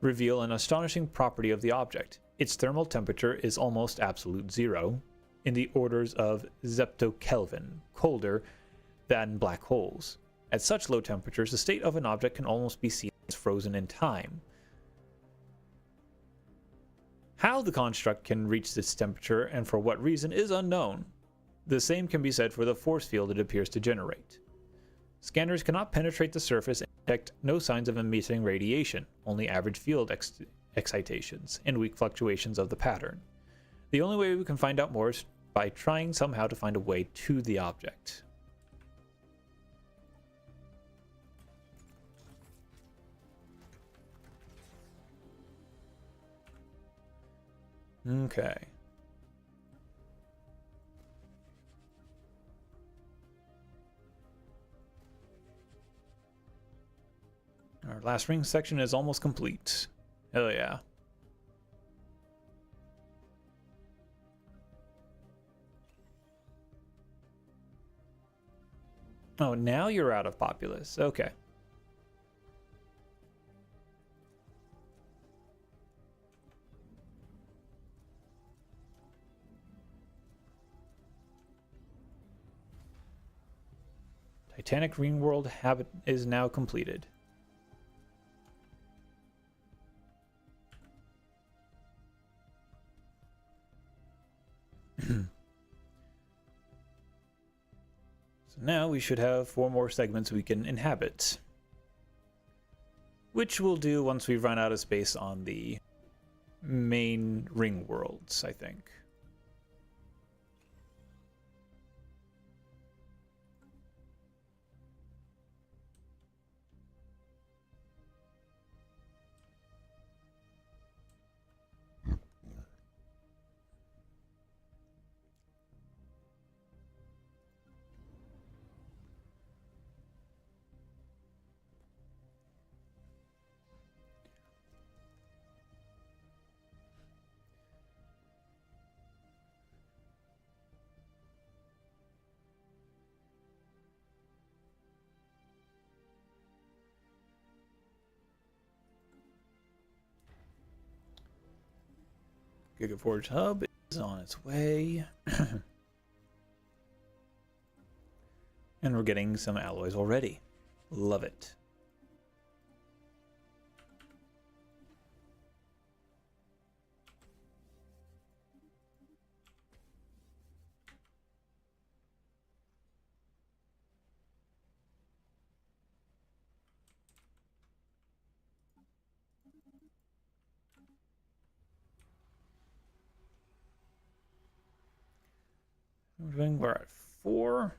reveal an astonishing property of the object. Its thermal temperature is almost absolute zero, in the orders of zeptokelvin, colder than black holes. At such low temperatures, the state of an object can almost be seen as frozen in time. How the construct can reach this temperature and for what reason is unknown. The same can be said for the force field it appears to generate. Scanners cannot penetrate the surface and detect no signs of emitting radiation, only average field excitations and weak fluctuations of the pattern. The only way we can find out more is by trying somehow to find a way to the object. Okay. Our last ring section is almost complete. Hell yeah. Oh, now you're out of populace. Okay. Titanic Ring World habit is now completed. So now we should have 4 more segments we can inhabit, which we'll do once we run out of space on the main ring worlds, I think. Gigaforge Hub is on its way. And we're getting some alloys already. Love it. We're at 4.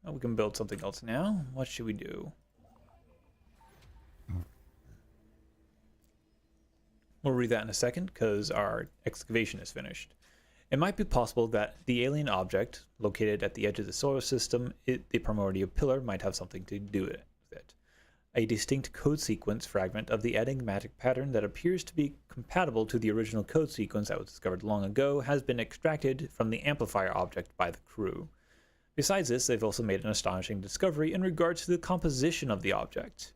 Oh, we can build something else now. What should we do? We'll read that in a second because our excavation is finished. It might be possible that the alien object located at the edge of the solar system, the primordial pillar, might have something to do with it. A distinct code sequence fragment of the enigmatic pattern that appears to be compatible to the original code sequence that was discovered long ago has been extracted from the amplifier object by the crew. Besides this, they've also made an astonishing discovery in regards to the composition of the object.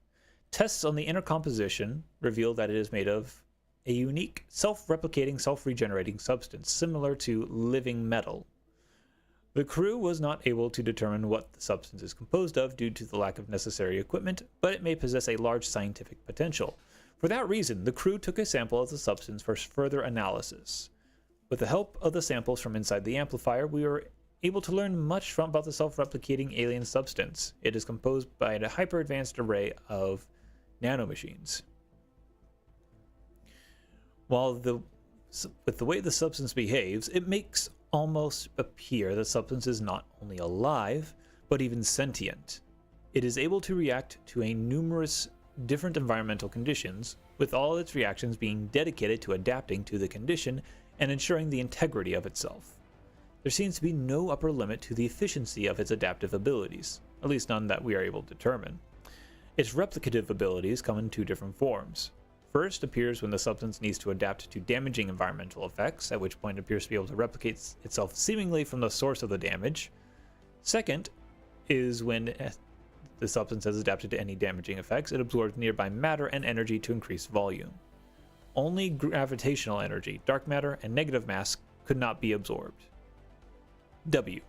Tests on the inner composition reveal that it is made of a unique, self-replicating, self-regenerating substance similar to living metal. The crew was not able to determine what the substance is composed of due to the lack of necessary equipment, but it may possess a large scientific potential. For that reason, the crew took a sample of the substance for further analysis. With the help of the samples from inside the amplifier, we were able to learn much about the self-replicating alien substance. It is composed by a hyper-advanced array of nanomachines. With the way the substance behaves, it makes almost appear the substance is not only alive, but even sentient. It is able to react to a numerous different environmental conditions, with all its reactions being dedicated to adapting to the condition and ensuring the integrity of itself. There seems to be no upper limit to the efficiency of its adaptive abilities, at least none that we are able to determine. Its replicative abilities come in 2 different forms. First appears when the substance needs to adapt to damaging environmental effects, at which point it appears to be able to replicate itself seemingly from the source of the damage. Second is when the substance has adapted to any damaging effects, it absorbs nearby matter and energy to increase volume. Only gravitational energy, dark matter, and negative mass could not be absorbed. W.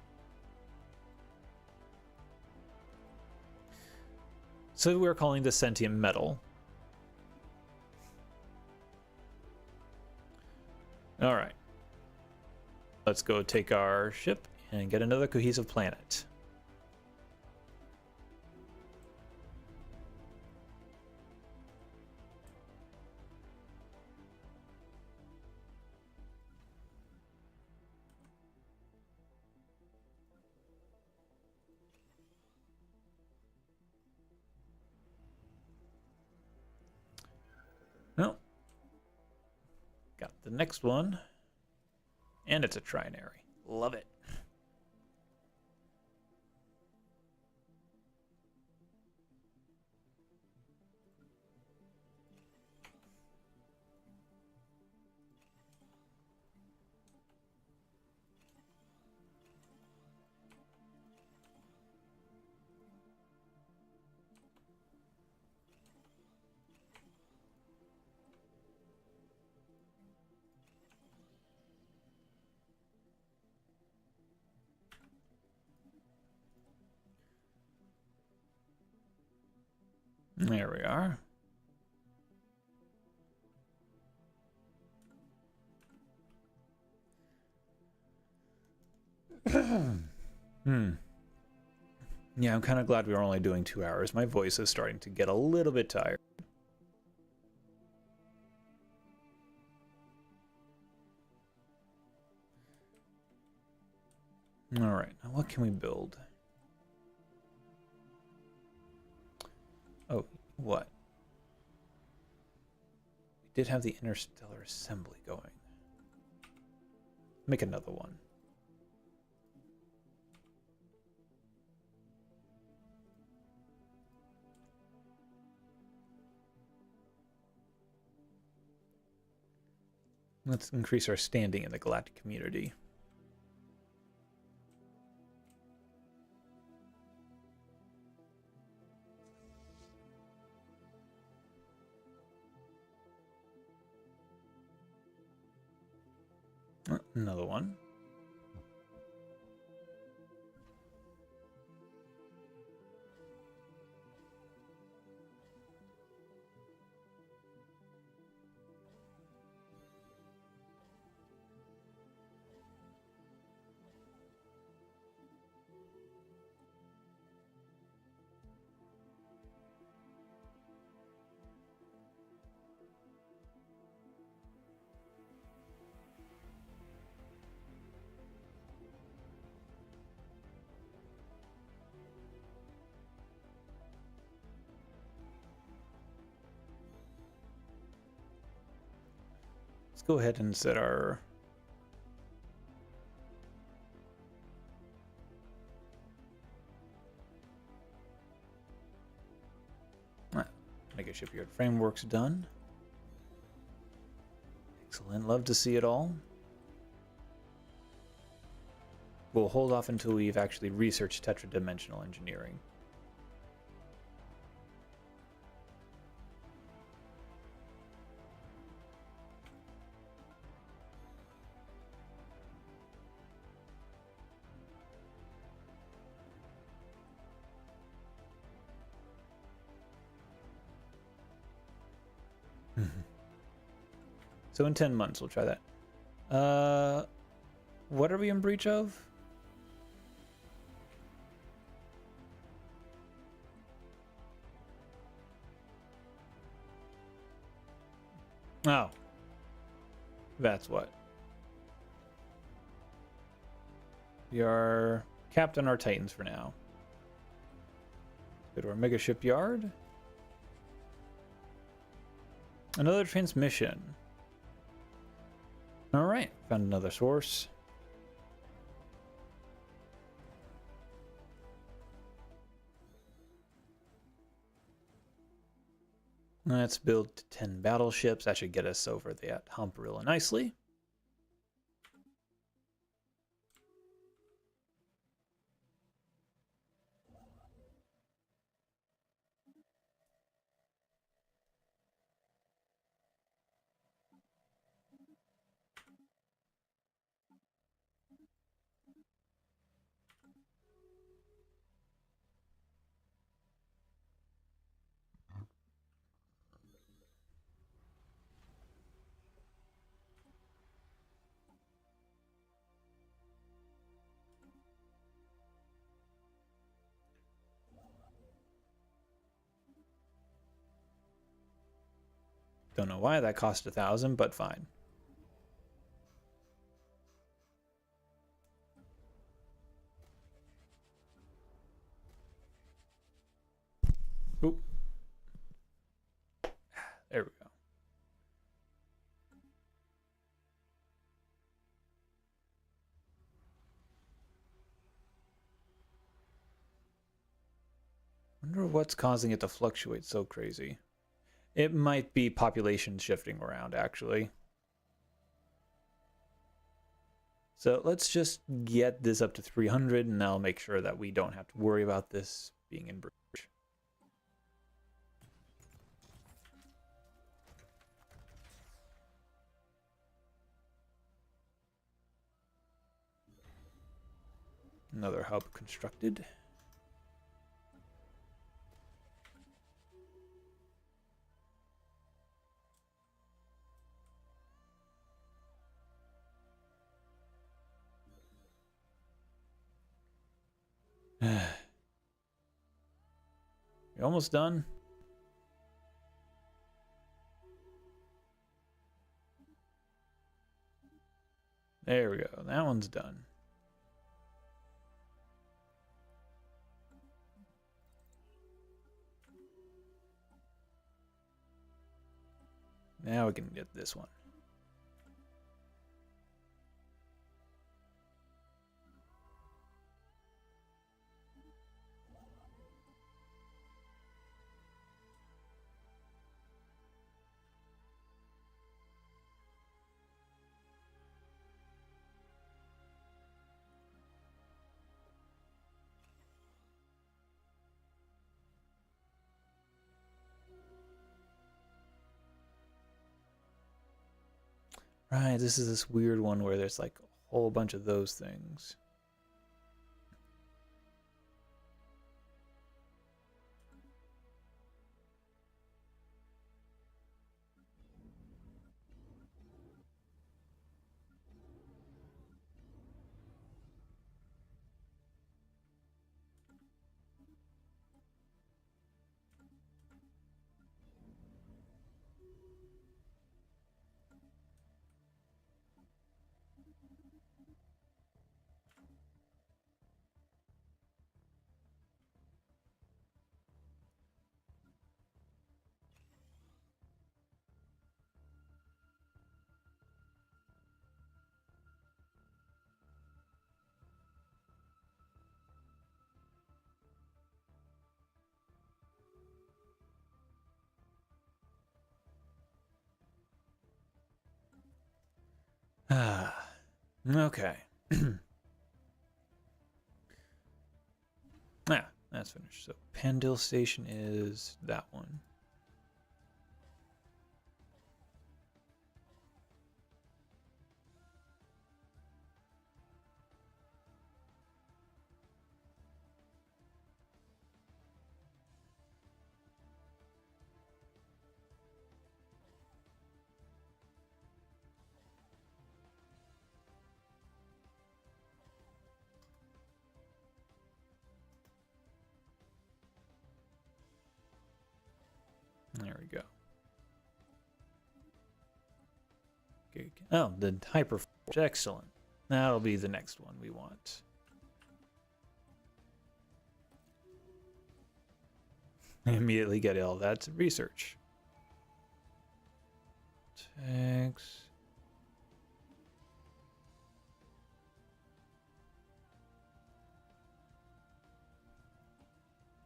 So we're calling this sentient metal. All right, let's go take our ship and get another cohesive planet. Well, got the next one, and it's a trinary. Love it. There we are. Yeah, I'm kind of glad we were only doing 2 hours. My voice is starting to get a little bit tired. All right, now what can we build? Oh, what? We did have the interstellar assembly going. Make another one. Let's increase our standing in the galactic community. Another one. Let's go ahead and set our mega shipyard framework's done. Excellent, love to see it all. We'll hold off until we've actually researched tetradimensional engineering. So in 10 months, we'll try that. What are we in breach of? Oh. That's what. We are capped on our Titans for now. Go to our mega shipyard. Another transmission. All right, found another source. Let's build 10 battleships. That should get us over the hump real nicely. Don't know why that cost 1,000, but fine. Oop. There we go. Wonder what's causing it to fluctuate so crazy. It might be population shifting around, actually. So let's just get this up to 300, and I'll make sure that we don't have to worry about this being in breach. Another hub constructed. You're almost done. There we go. That one's done. Now we can get this one. Right, this is this weird one where there's like a whole bunch of those things. Ah, okay. Ah, that's finished. So Pandil Station is that one. There we go. Okay. Oh, the hyperforge. Excellent. That'll be the next one we want. Immediately get all that to research. Text.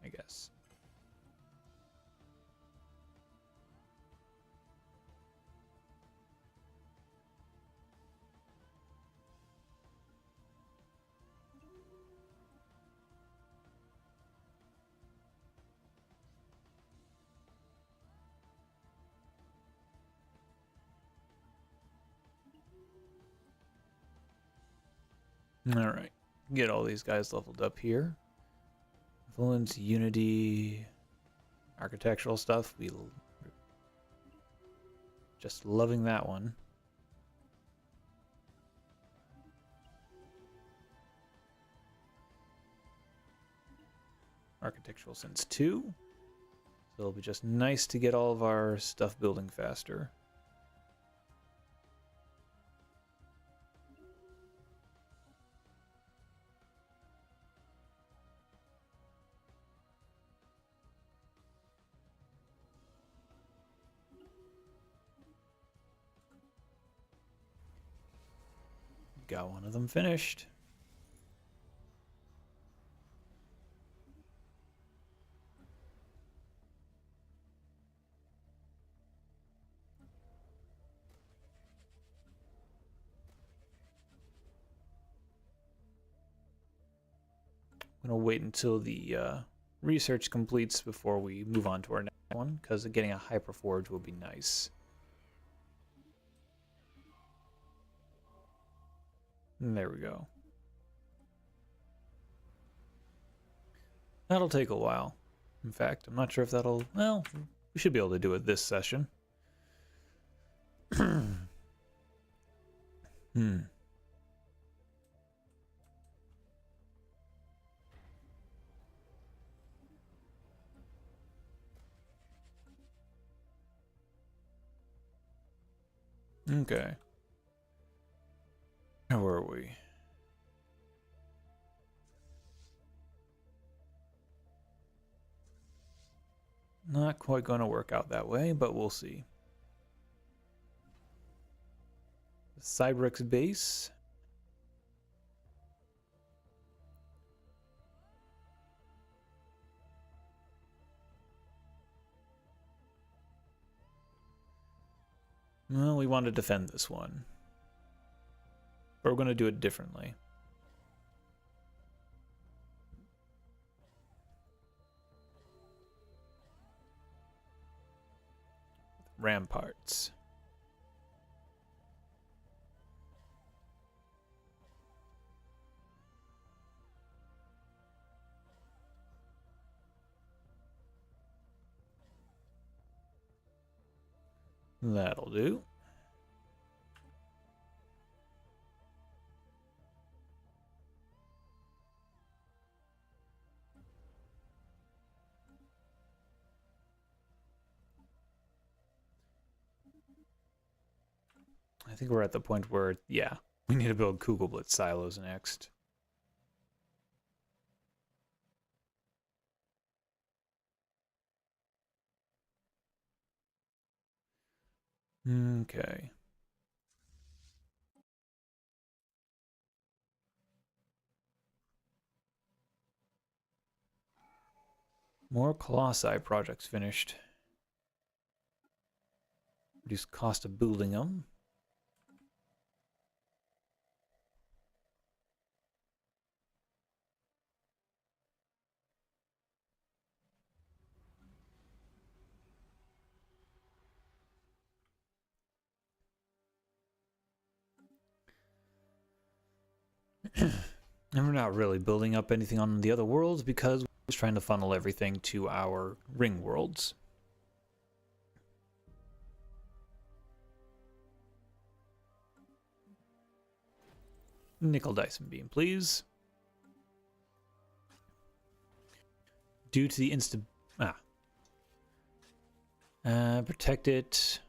I guess. All right, get all these guys leveled up here. Influence, Unity, architectural stuff. We just loving that one. Architectural Sense 2. So it'll be just nice to get all of our stuff building faster. Got one of them finished. I'm gonna wait until the research completes before we move on to our next one, because getting a hyperforge will be nice. And there we go. That'll take a while. In fact, I'm not sure if that'll... Well, we should be able to do it this session. Okay. Where were we? Not quite going to work out that way, but we'll see. Cybrex base. Well, we want to defend this one. But we're going to do it differently. Ramparts. That'll do. I think we're at the point where, yeah, we need to build Kugelblitz silos next. Okay. More Colossi projects finished. Reduce cost of building them. And we're not really building up anything on the other worlds because we're just trying to funnel everything to our ring worlds. Nickel Dyson beam, please. Due to the protect it.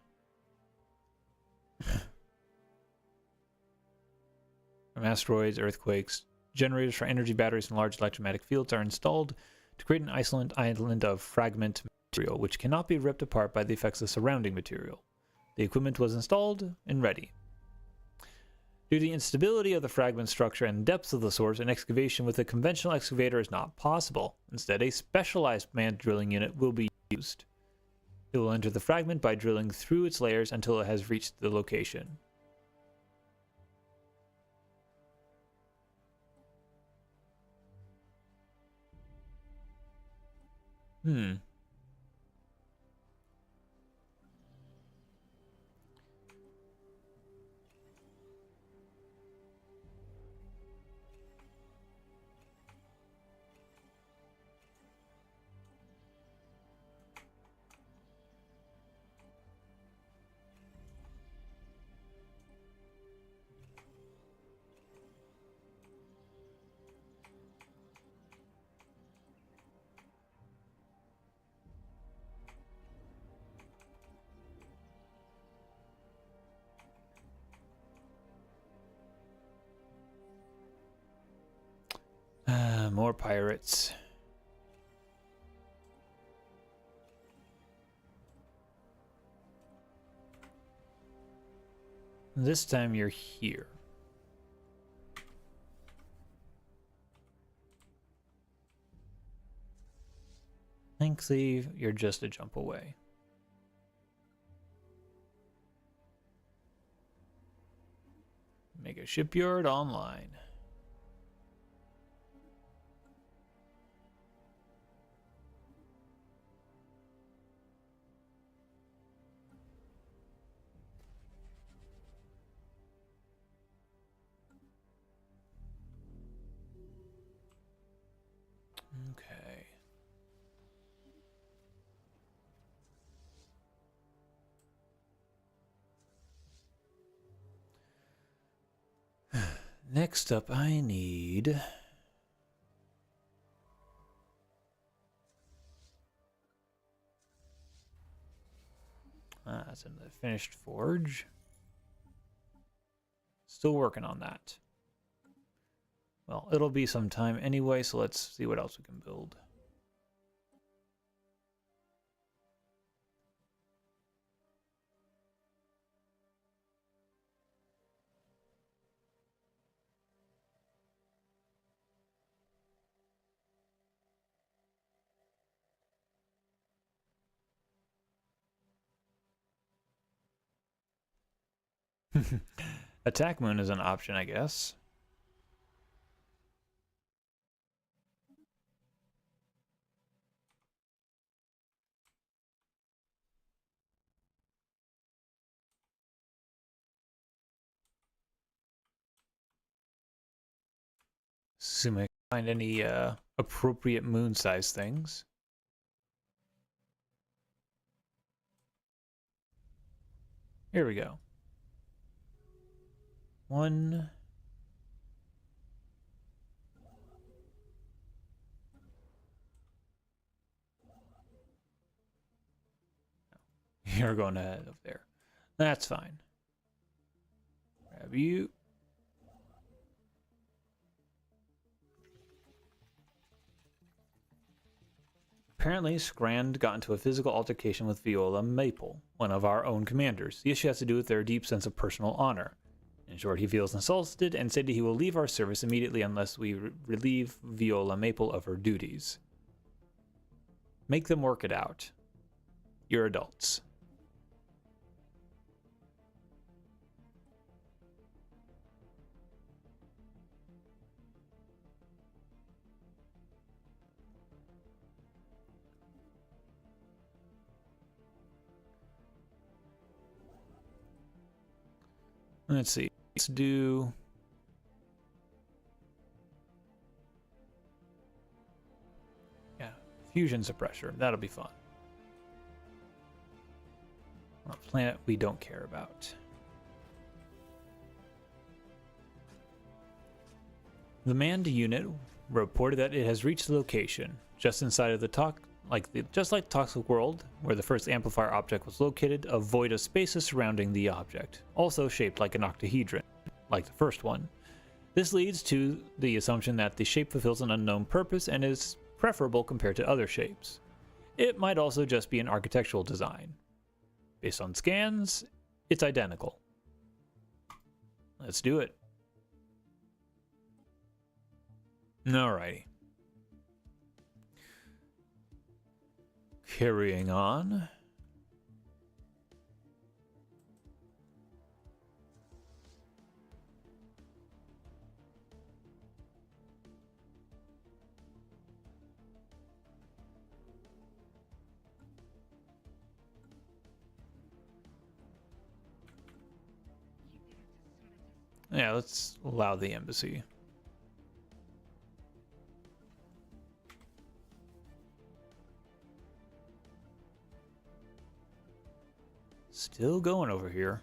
From asteroids, earthquakes. Generators for energy batteries and large electromagnetic fields are installed to create an island of fragment material, which cannot be ripped apart by the effects of surrounding material. The equipment was installed and ready. Due to the instability of the fragment structure and depth of the source, an excavation with a conventional excavator is not possible. Instead, a specialized manned drilling unit will be used. It will enter the fragment by drilling through its layers until it has reached the location. More pirates. This time you're here. Thankfully, you're just a jump away. Make a shipyard online. Okay. Next up, I need... that's in the finished forge. Still working on that. Well, it'll be some time anyway, so let's see what else we can build. Attack moon is an option, I guess. Assume I can find any appropriate moon size things. Here we go. One. You're going ahead of there. That's fine. Grab you. Apparently, Scrand got into a physical altercation with Viola Maple, one of our own commanders. The issue has to do with their deep sense of personal honor. In short, he feels insulted and said he will leave our service immediately unless we relieve Viola Maple of her duties. Make them work it out. You're adults. Let's see. Let's do... yeah, fusion suppressor. That'll be fun. On a planet we don't care about. The manned unit reported that it has reached the location just inside of the just like Toxic World, where the first amplifier object was located. A void of space is surrounding the object, also shaped like an octahedron, like the first one. This leads to the assumption that the shape fulfills an unknown purpose and is preferable compared to other shapes. It might also just be an architectural design. Based on scans, it's identical. Let's do it. Alrighty. Carrying on. Yeah, let's allow the embassy. Still going over here.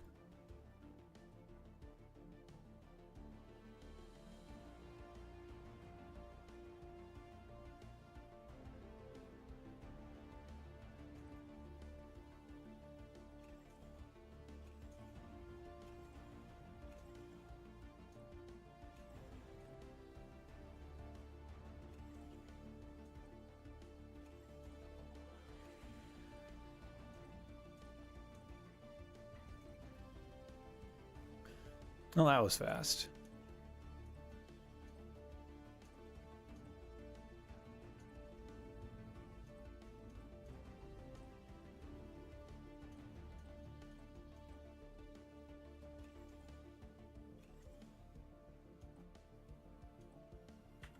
Well, that was fast.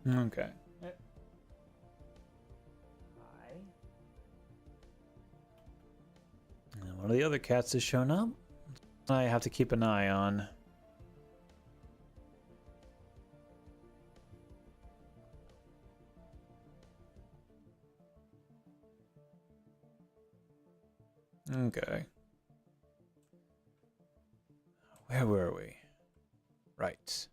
Okay. And one of the other cats has shown up. I have to keep an eye on. Okay. Where were we? Right.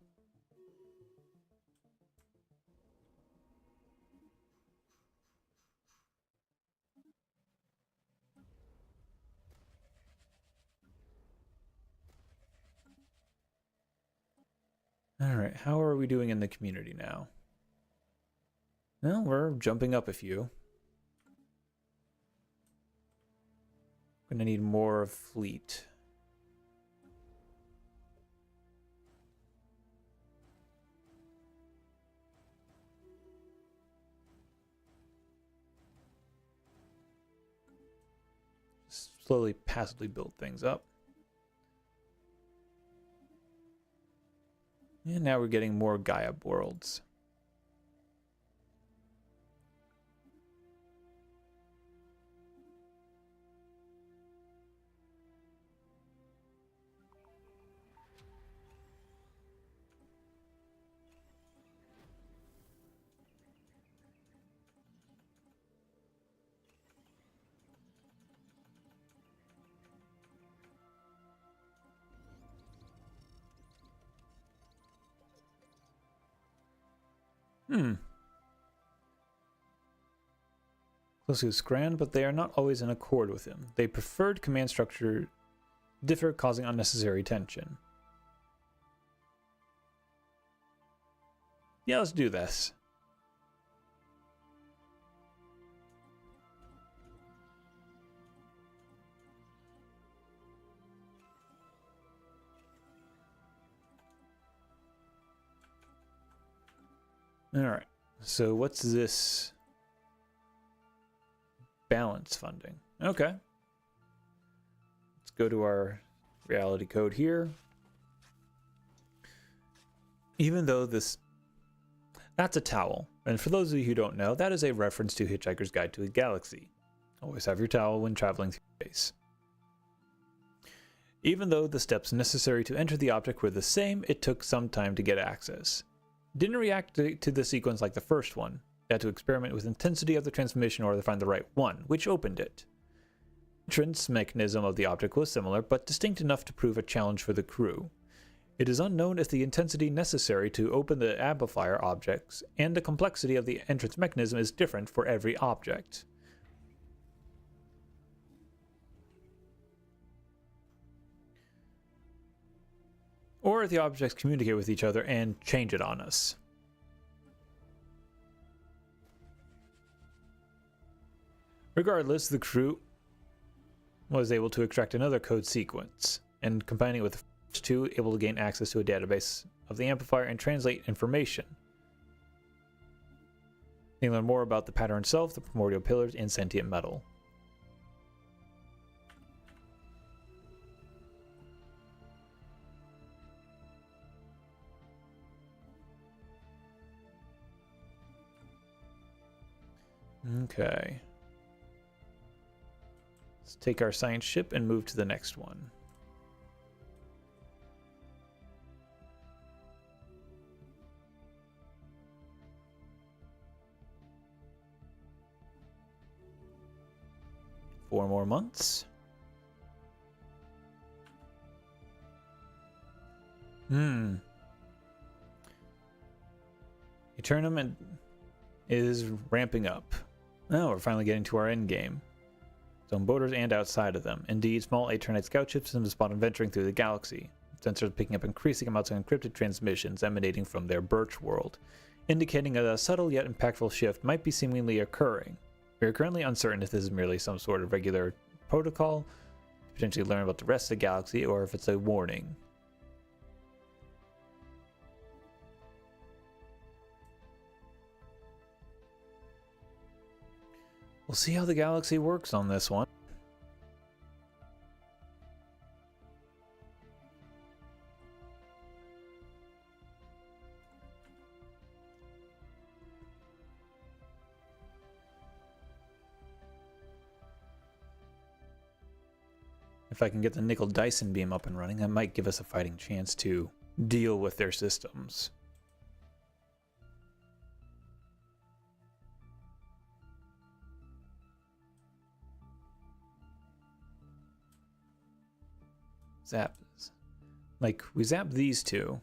All right, how are we doing in the community now? Well, we're jumping up a few. Gonna need more fleet. Slowly, passively build things up. And now we're getting more Gaia worlds. Close grand, but they are not always in accord with him. They preferred command structure differ, causing unnecessary tension. Yeah, let's do this. Alright, so what's this? Balance funding. Okay. Let's go to our reality code here. Even though this... That's a towel. And for those of you who don't know, that is a reference to Hitchhiker's Guide to the Galaxy. Always have your towel when traveling through space. Even though the steps necessary to enter the object were the same, it took some time to get access. Didn't react to the sequence like the first one. Had to experiment with intensity of the transmission in order to find the right one, which opened it. The entrance mechanism of the object was similar, but distinct enough to prove a challenge for the crew. It is unknown if the intensity necessary to open the amplifier objects and the complexity of the entrance mechanism is different for every object. Or if the objects communicate with each other and change it on us. Regardless, the crew was able to extract another code sequence, and combining it with the first two, able to gain access to a database of the amplifier and translate information. They learn more about the pattern itself, the primordial pillars, and sentient metal. Okay. Let's take our science ship and move to the next one. Four more months. The tournament is ramping up. Now we're finally getting to our end game. On borders and outside of them. Indeed, small 8-turn scout ships have spotted venturing through the galaxy. Sensors picking up increasing amounts of encrypted transmissions emanating from their Birch world, indicating a subtle yet impactful shift might be seemingly occurring. We are currently uncertain if this is merely some sort of regular protocol, to potentially learn about the rest of the galaxy, or if it's a warning. We'll see how the galaxy works on this one. If I can get the nickel Dyson beam up and running, that might give us a fighting chance to deal with their systems. Zap. Like, we zap these two,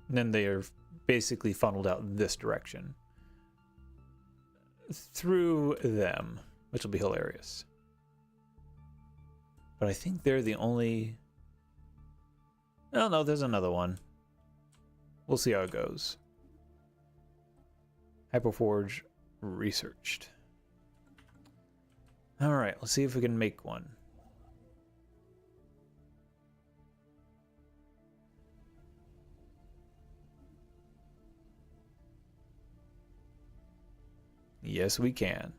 and then they are basically funneled out this direction. Through them, which will be hilarious. But I think they're the only... Oh no, there's another one. We'll see how it goes. Hyperforge researched. Alright, let's see if we can make one. Yes, we can.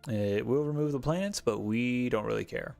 It will remove the planets, but we don't really care.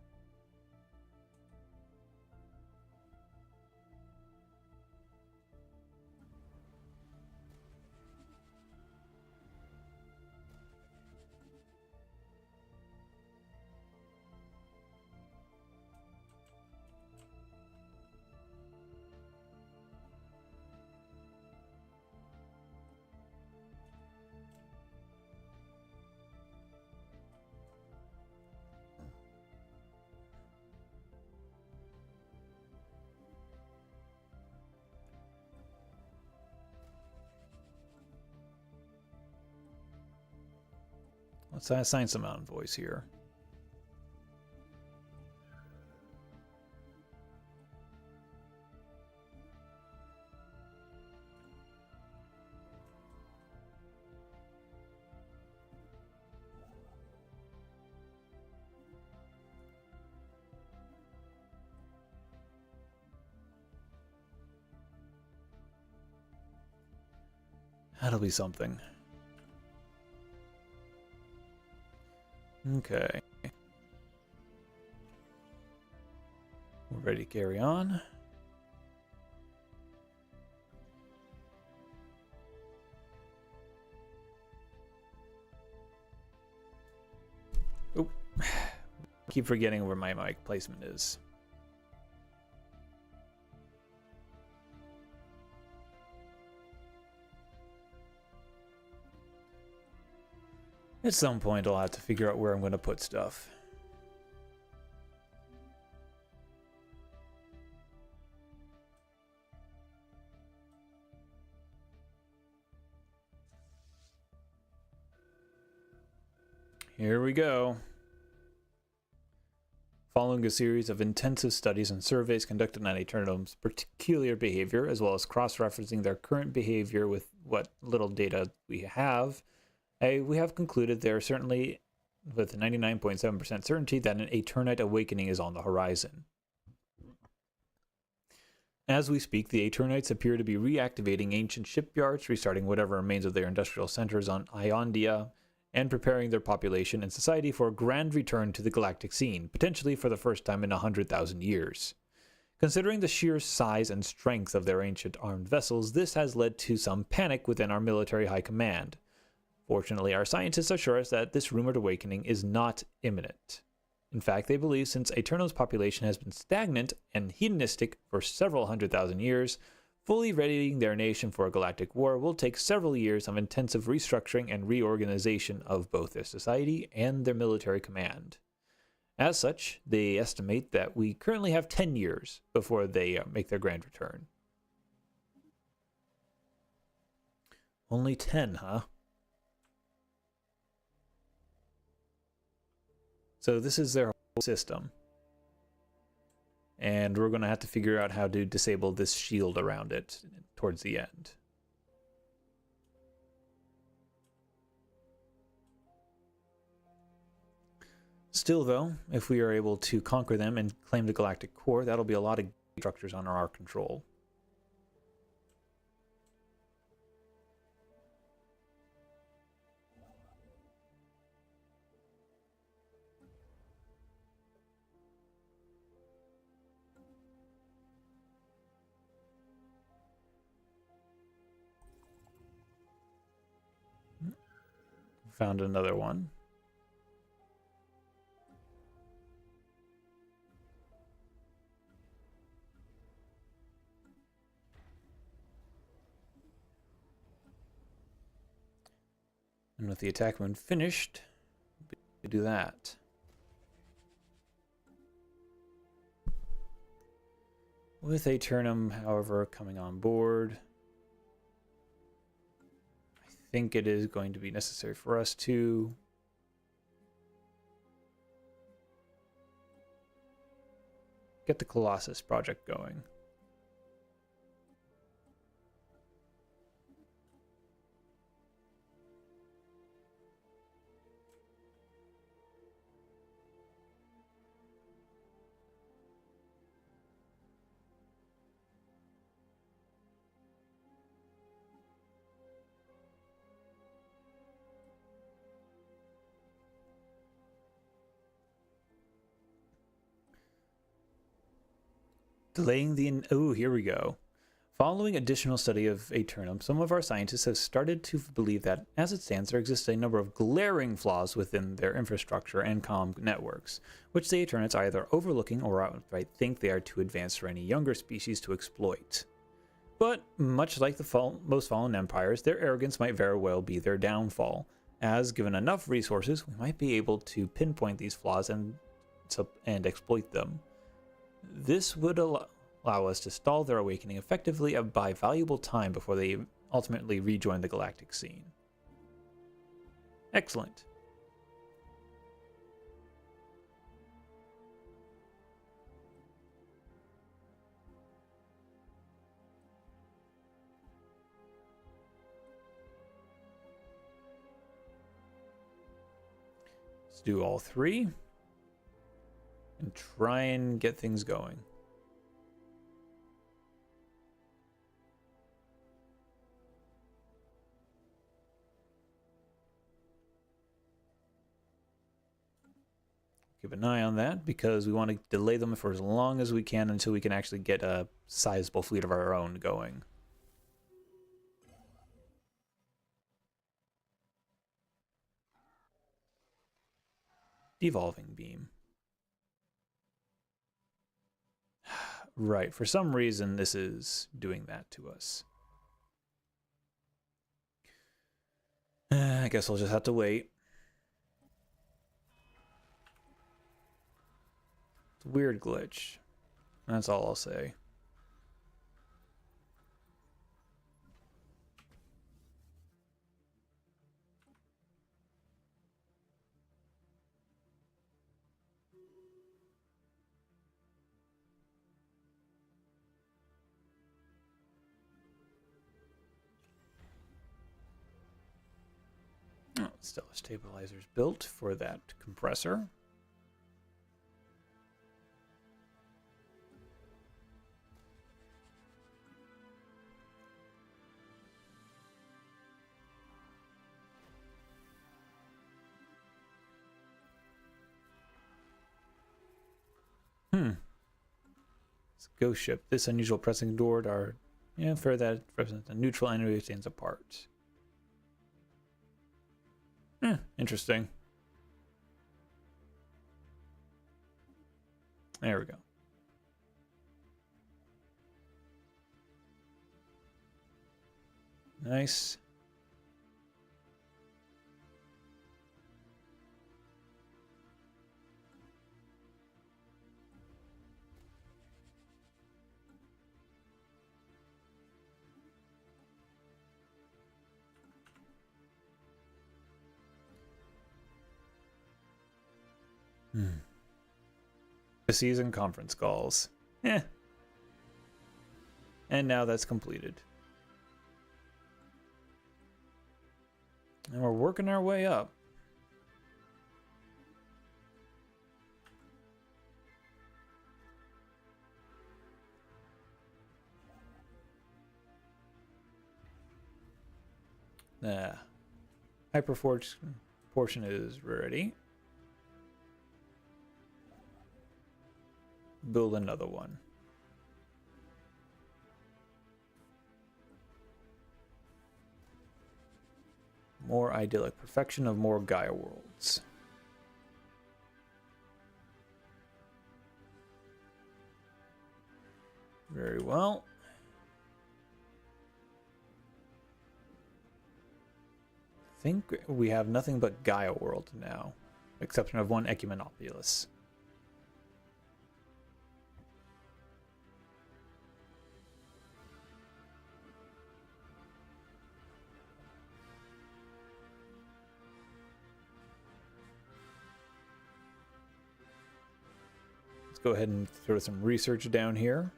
Let's assign some envoys here. That'll be something. Okay. We're ready to carry on. Oh, keep forgetting where my mic placement is. At some point, I'll have to figure out where I'm going to put stuff. Here we go. Following a series of intensive studies and surveys conducted on Aeternum's peculiar behavior, as well as cross-referencing their current behavior with what little data we have concluded there certainly, with 99.7% certainty, that an Aeternite awakening is on the horizon. As we speak, the Aeternites appear to be reactivating ancient shipyards, restarting whatever remains of their industrial centers on Iondia, and preparing their population and society for a grand return to the galactic scene, potentially for the first time in 100,000 years. Considering the sheer size and strength of their ancient armed vessels, this has led to some panic within our military high command. Fortunately, our scientists assure us that this rumored awakening is not imminent. In fact, they believe since Aeternal's population has been stagnant and hedonistic for several 100,000 years, fully readying their nation for a galactic war will take several years of intensive restructuring and reorganization of both their society and their military command. As such, they estimate that we currently have 10 years before they make their grand return. Only 10, huh? So this is their whole system. And we're going to have to figure out how to disable this shield around it towards the end. Still, though, if we are able to conquer them and claim the galactic core, that'll be a lot of structures under our control. Found another one. And with the attack when finished, we do that. With Aeternum, however, coming on board, I think it is going to be necessary for us to get the Colossus project going. Delaying the... Oh, here we go. Following additional study of Aeternum, some of our scientists have started to believe that, as it stands, there exists a number of glaring flaws within their infrastructure and comm networks, which the Aeternists are either overlooking or outright think they are too advanced for any younger species to exploit. But, much like the most fallen empires, their arrogance might very well be their downfall, as, given enough resources, we might be able to pinpoint these flaws and exploit them. This would allow us to stall their awakening effectively and buy valuable time before they ultimately rejoin the galactic scene. Excellent. Let's do all three and try and get things going. Keep an eye on that because we want to delay them for as long as we can until we can actually get a sizable fleet of our own going. Devolving beam. Right, for some reason this is doing that to us. I guess we'll just have to wait. It's a weird glitch. That's all I'll say. Oh, Stellar stabilizers built for that compressor. It's a ghost ship. This unusual pressing toward our... Yeah, for that represents a neutral enemy stands apart. Interesting. There we go. Nice. Season conference calls. And now that's completed. And we're working our way up. Hyperforge portion is ready. Build another one. More idyllic perfection of more Gaia worlds. Very well. I think we have nothing but Gaia world now, exception of one Ecumenopolis. Go ahead and throw some research down here.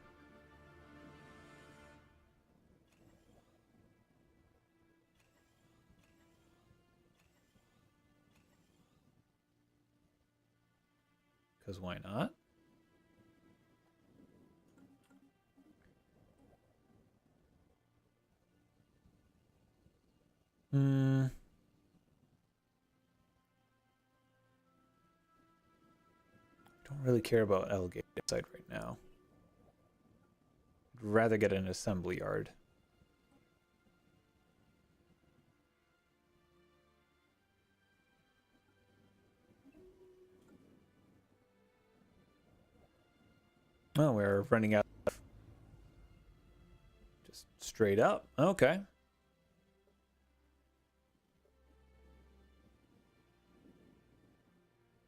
Because why not? Don't really care about alligator side right now. rather get an assembly yard. Oh, we're running out of... Just straight up. Okay.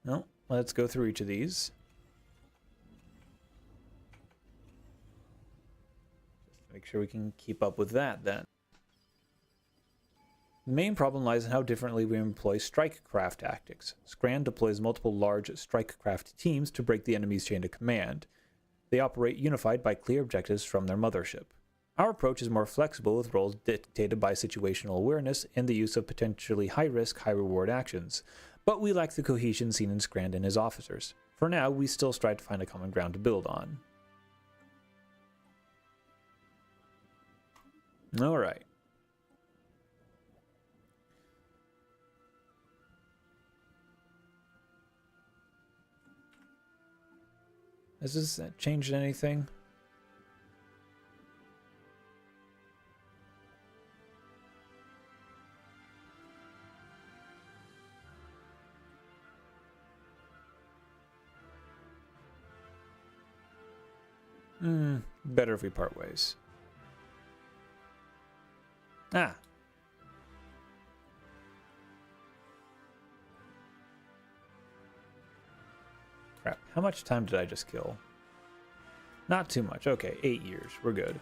No, let's go through each of these. Just make sure we can keep up with that then. The main problem lies in how differently we employ strike craft tactics. Scran deploys multiple large strike craft teams to break the enemy's chain of command. They operate unified by clear objectives from their mothership. Our approach is more flexible with roles dictated by situational awareness and the use of potentially high-risk, high-reward actions, but we lack the cohesion seen in Scran and his officers. For now, we still strive to find a common ground to build on. Alright. Has this changed anything? Better if we part ways. Ah. Crap. How much time did I just kill? Not too much. Okay, 8 years. We're good.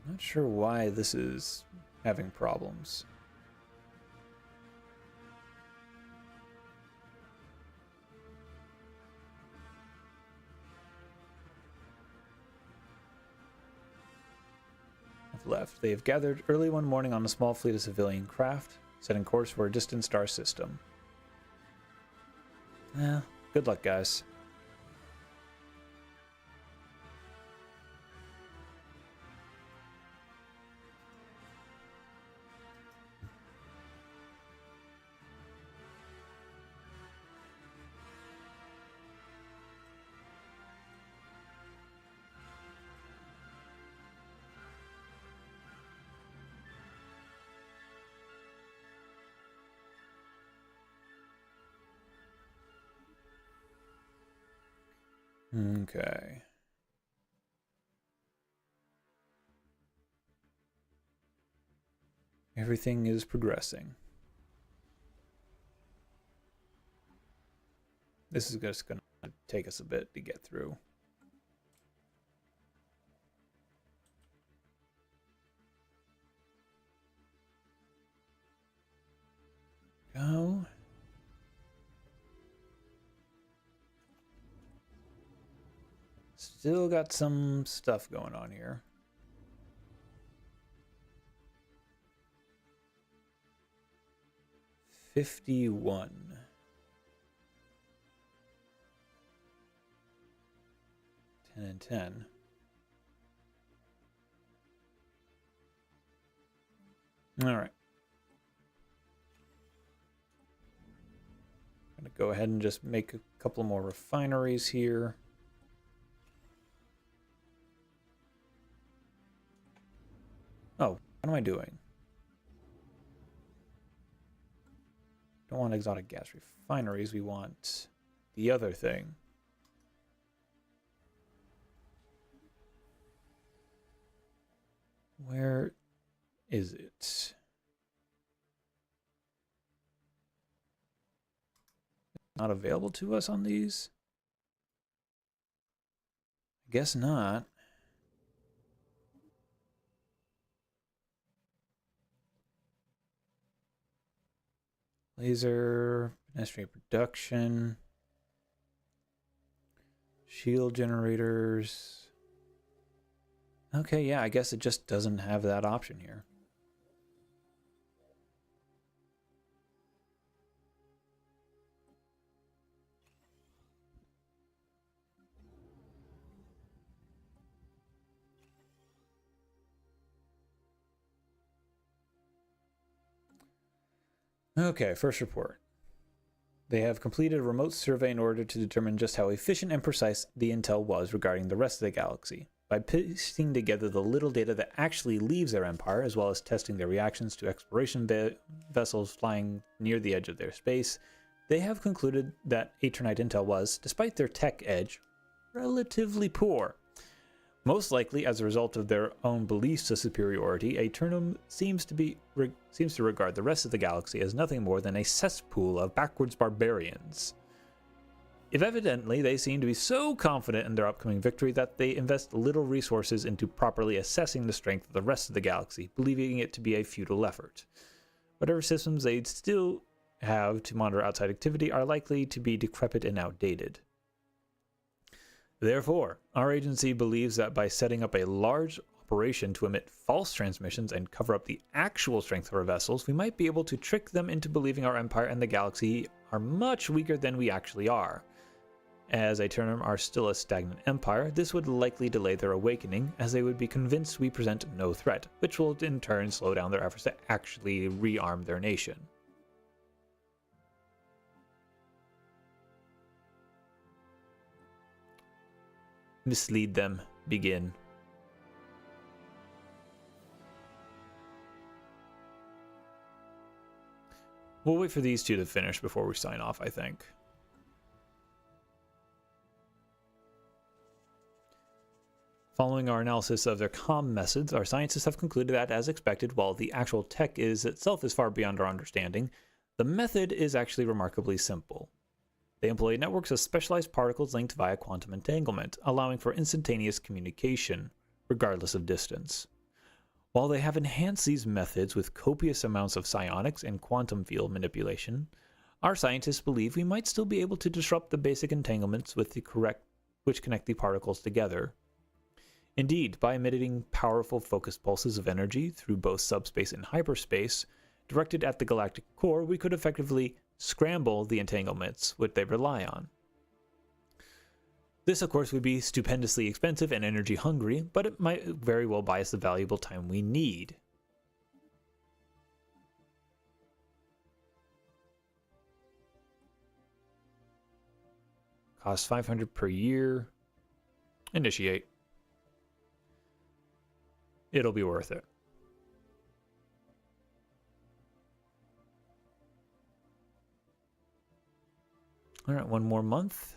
Not sure why this is having problems. Left. They have gathered early one morning on a small fleet of civilian craft, setting course for a distant star system. Good luck, guys. Okay. Everything is progressing. This is just going to take us a bit to get through. Go. Still got some stuff going on here. $51. 10 and 10. All right. I'm going to go ahead and just make a couple more refineries here. Oh, what am I doing? Don't want exotic gas refineries. We want the other thing. Where is it? Not available to us on these? I guess not. Laser, pedestrian production, shield generators. Okay, yeah, I guess it just doesn't have that option here. Okay, first report. They have completed a remote survey in order to determine just how efficient and precise the intel was regarding the rest of the galaxy. By piecing together the little data that actually leaves their empire, as well as testing their reactions to exploration vessels flying near the edge of their space, they have concluded that Aternite intel was, despite their tech edge, relatively poor. Most likely as a result of their own beliefs of superiority, Aeternum seems to regard the rest of the galaxy as nothing more than a cesspool of backwards barbarians. If evidently they seem to be so confident in their upcoming victory that they invest little resources into properly assessing the strength of the rest of the galaxy, believing it to be a futile effort. Whatever systems they still have to monitor outside activity are likely to be decrepit and outdated. Therefore, our agency believes that by setting up a large operation to emit false transmissions and cover up the actual strength of our vessels, we might be able to trick them into believing our empire and the galaxy are much weaker than we actually are. As Aeternum are still a stagnant empire, this would likely delay their awakening, as they would be convinced we present no threat, which will in turn slow down their efforts to actually rearm their nation. Mislead them. Begin. We'll wait for these two to finish before we sign off, I think. Following our analysis of their comm methods, our scientists have concluded that, as expected, while the actual tech itself is far beyond our understanding, the method is actually remarkably simple. They employ networks of specialized particles linked via quantum entanglement, allowing for instantaneous communication, regardless of distance. While they have enhanced these methods with copious amounts of psionics and quantum field manipulation, our scientists believe we might still be able to disrupt the basic entanglements which connect the particles together. Indeed, by emitting powerful focused pulses of energy through both subspace and hyperspace, directed at the galactic core, we could effectively scramble the entanglements which they rely on. This, of course, would be stupendously expensive and energy hungry, but it might very well buy us the valuable time we need. Cost 500 per year. Initiate. It'll be worth it. All right, one more month.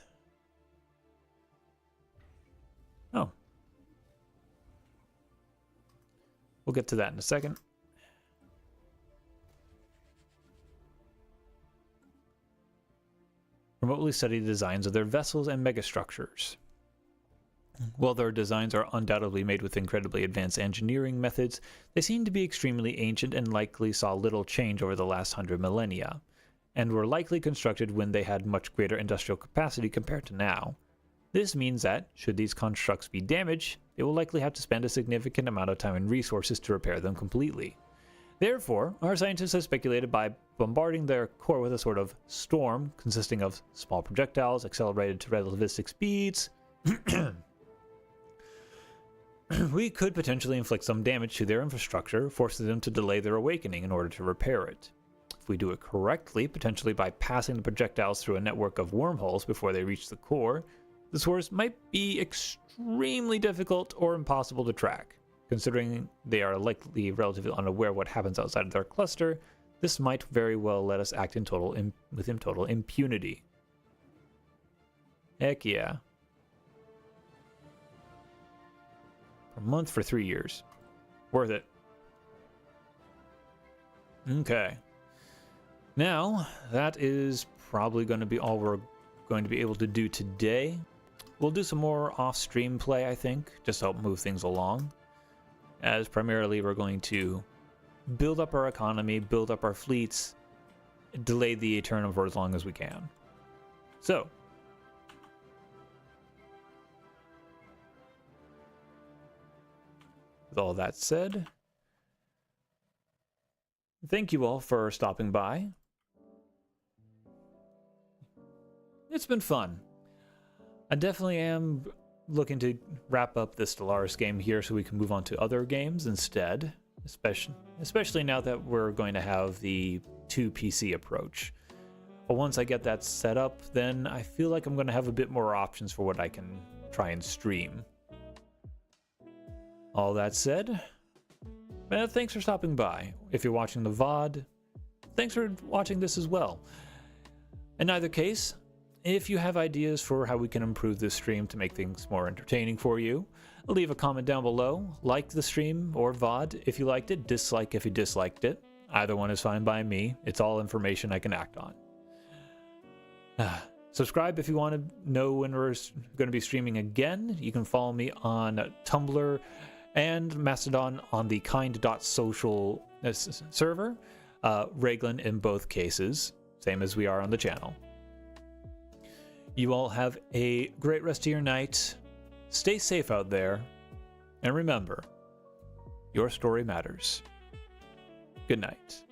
Oh. We'll get to that in a second. Remotely study the designs of their vessels and megastructures. While their designs are undoubtedly made with incredibly advanced engineering methods, they seem to be extremely ancient and likely saw little change over the last 100 millennia, and were likely constructed when they had much greater industrial capacity compared to now. This means that, should these constructs be damaged, they will likely have to spend a significant amount of time and resources to repair them completely. Therefore, our scientists have speculated by bombarding their core with a sort of storm consisting of small projectiles accelerated to relativistic speeds, we could potentially inflict some damage to their infrastructure, forcing them to delay their awakening in order to repair it. If we do it correctly, potentially by passing the projectiles through a network of wormholes before they reach the core, the source might be extremely difficult or impossible to track. Considering they are likely relatively unaware of what happens outside of their cluster, this might very well let us act in total impunity. Heck yeah. Per month for 3 years. Worth it. Okay. Now, that is probably going to be all we're going to be able to do today. We'll do some more off-stream play, I think, just to help move things along. As primarily we're going to build up our economy, build up our fleets, delay the Eternum for as long as we can. So, with all that said, thank you all for stopping by. It's been fun. I definitely am looking to wrap up the Stellaris game here so we can move on to other games instead. especially now that we're going to have the 2 PC approach. But once I get that set up, then I feel like I'm going to have a bit more options for what I can try and stream. All that said, thanks for stopping by. If you're watching the VOD, thanks for watching this as well. In either case, if you have ideas for how we can improve this stream to make things more entertaining for you, leave a comment down below. Like the stream or VOD if you liked it, dislike if you disliked it. Either one is fine by me. It's all information I can act on. Subscribe if you want to know when we're going to be streaming again. You can follow me on Tumblr and Mastodon on the kind.social server. Reiglyn in both cases, same as we are on the channel. You all have a great rest of your night. Stay safe out there. And remember, your story matters. Good night.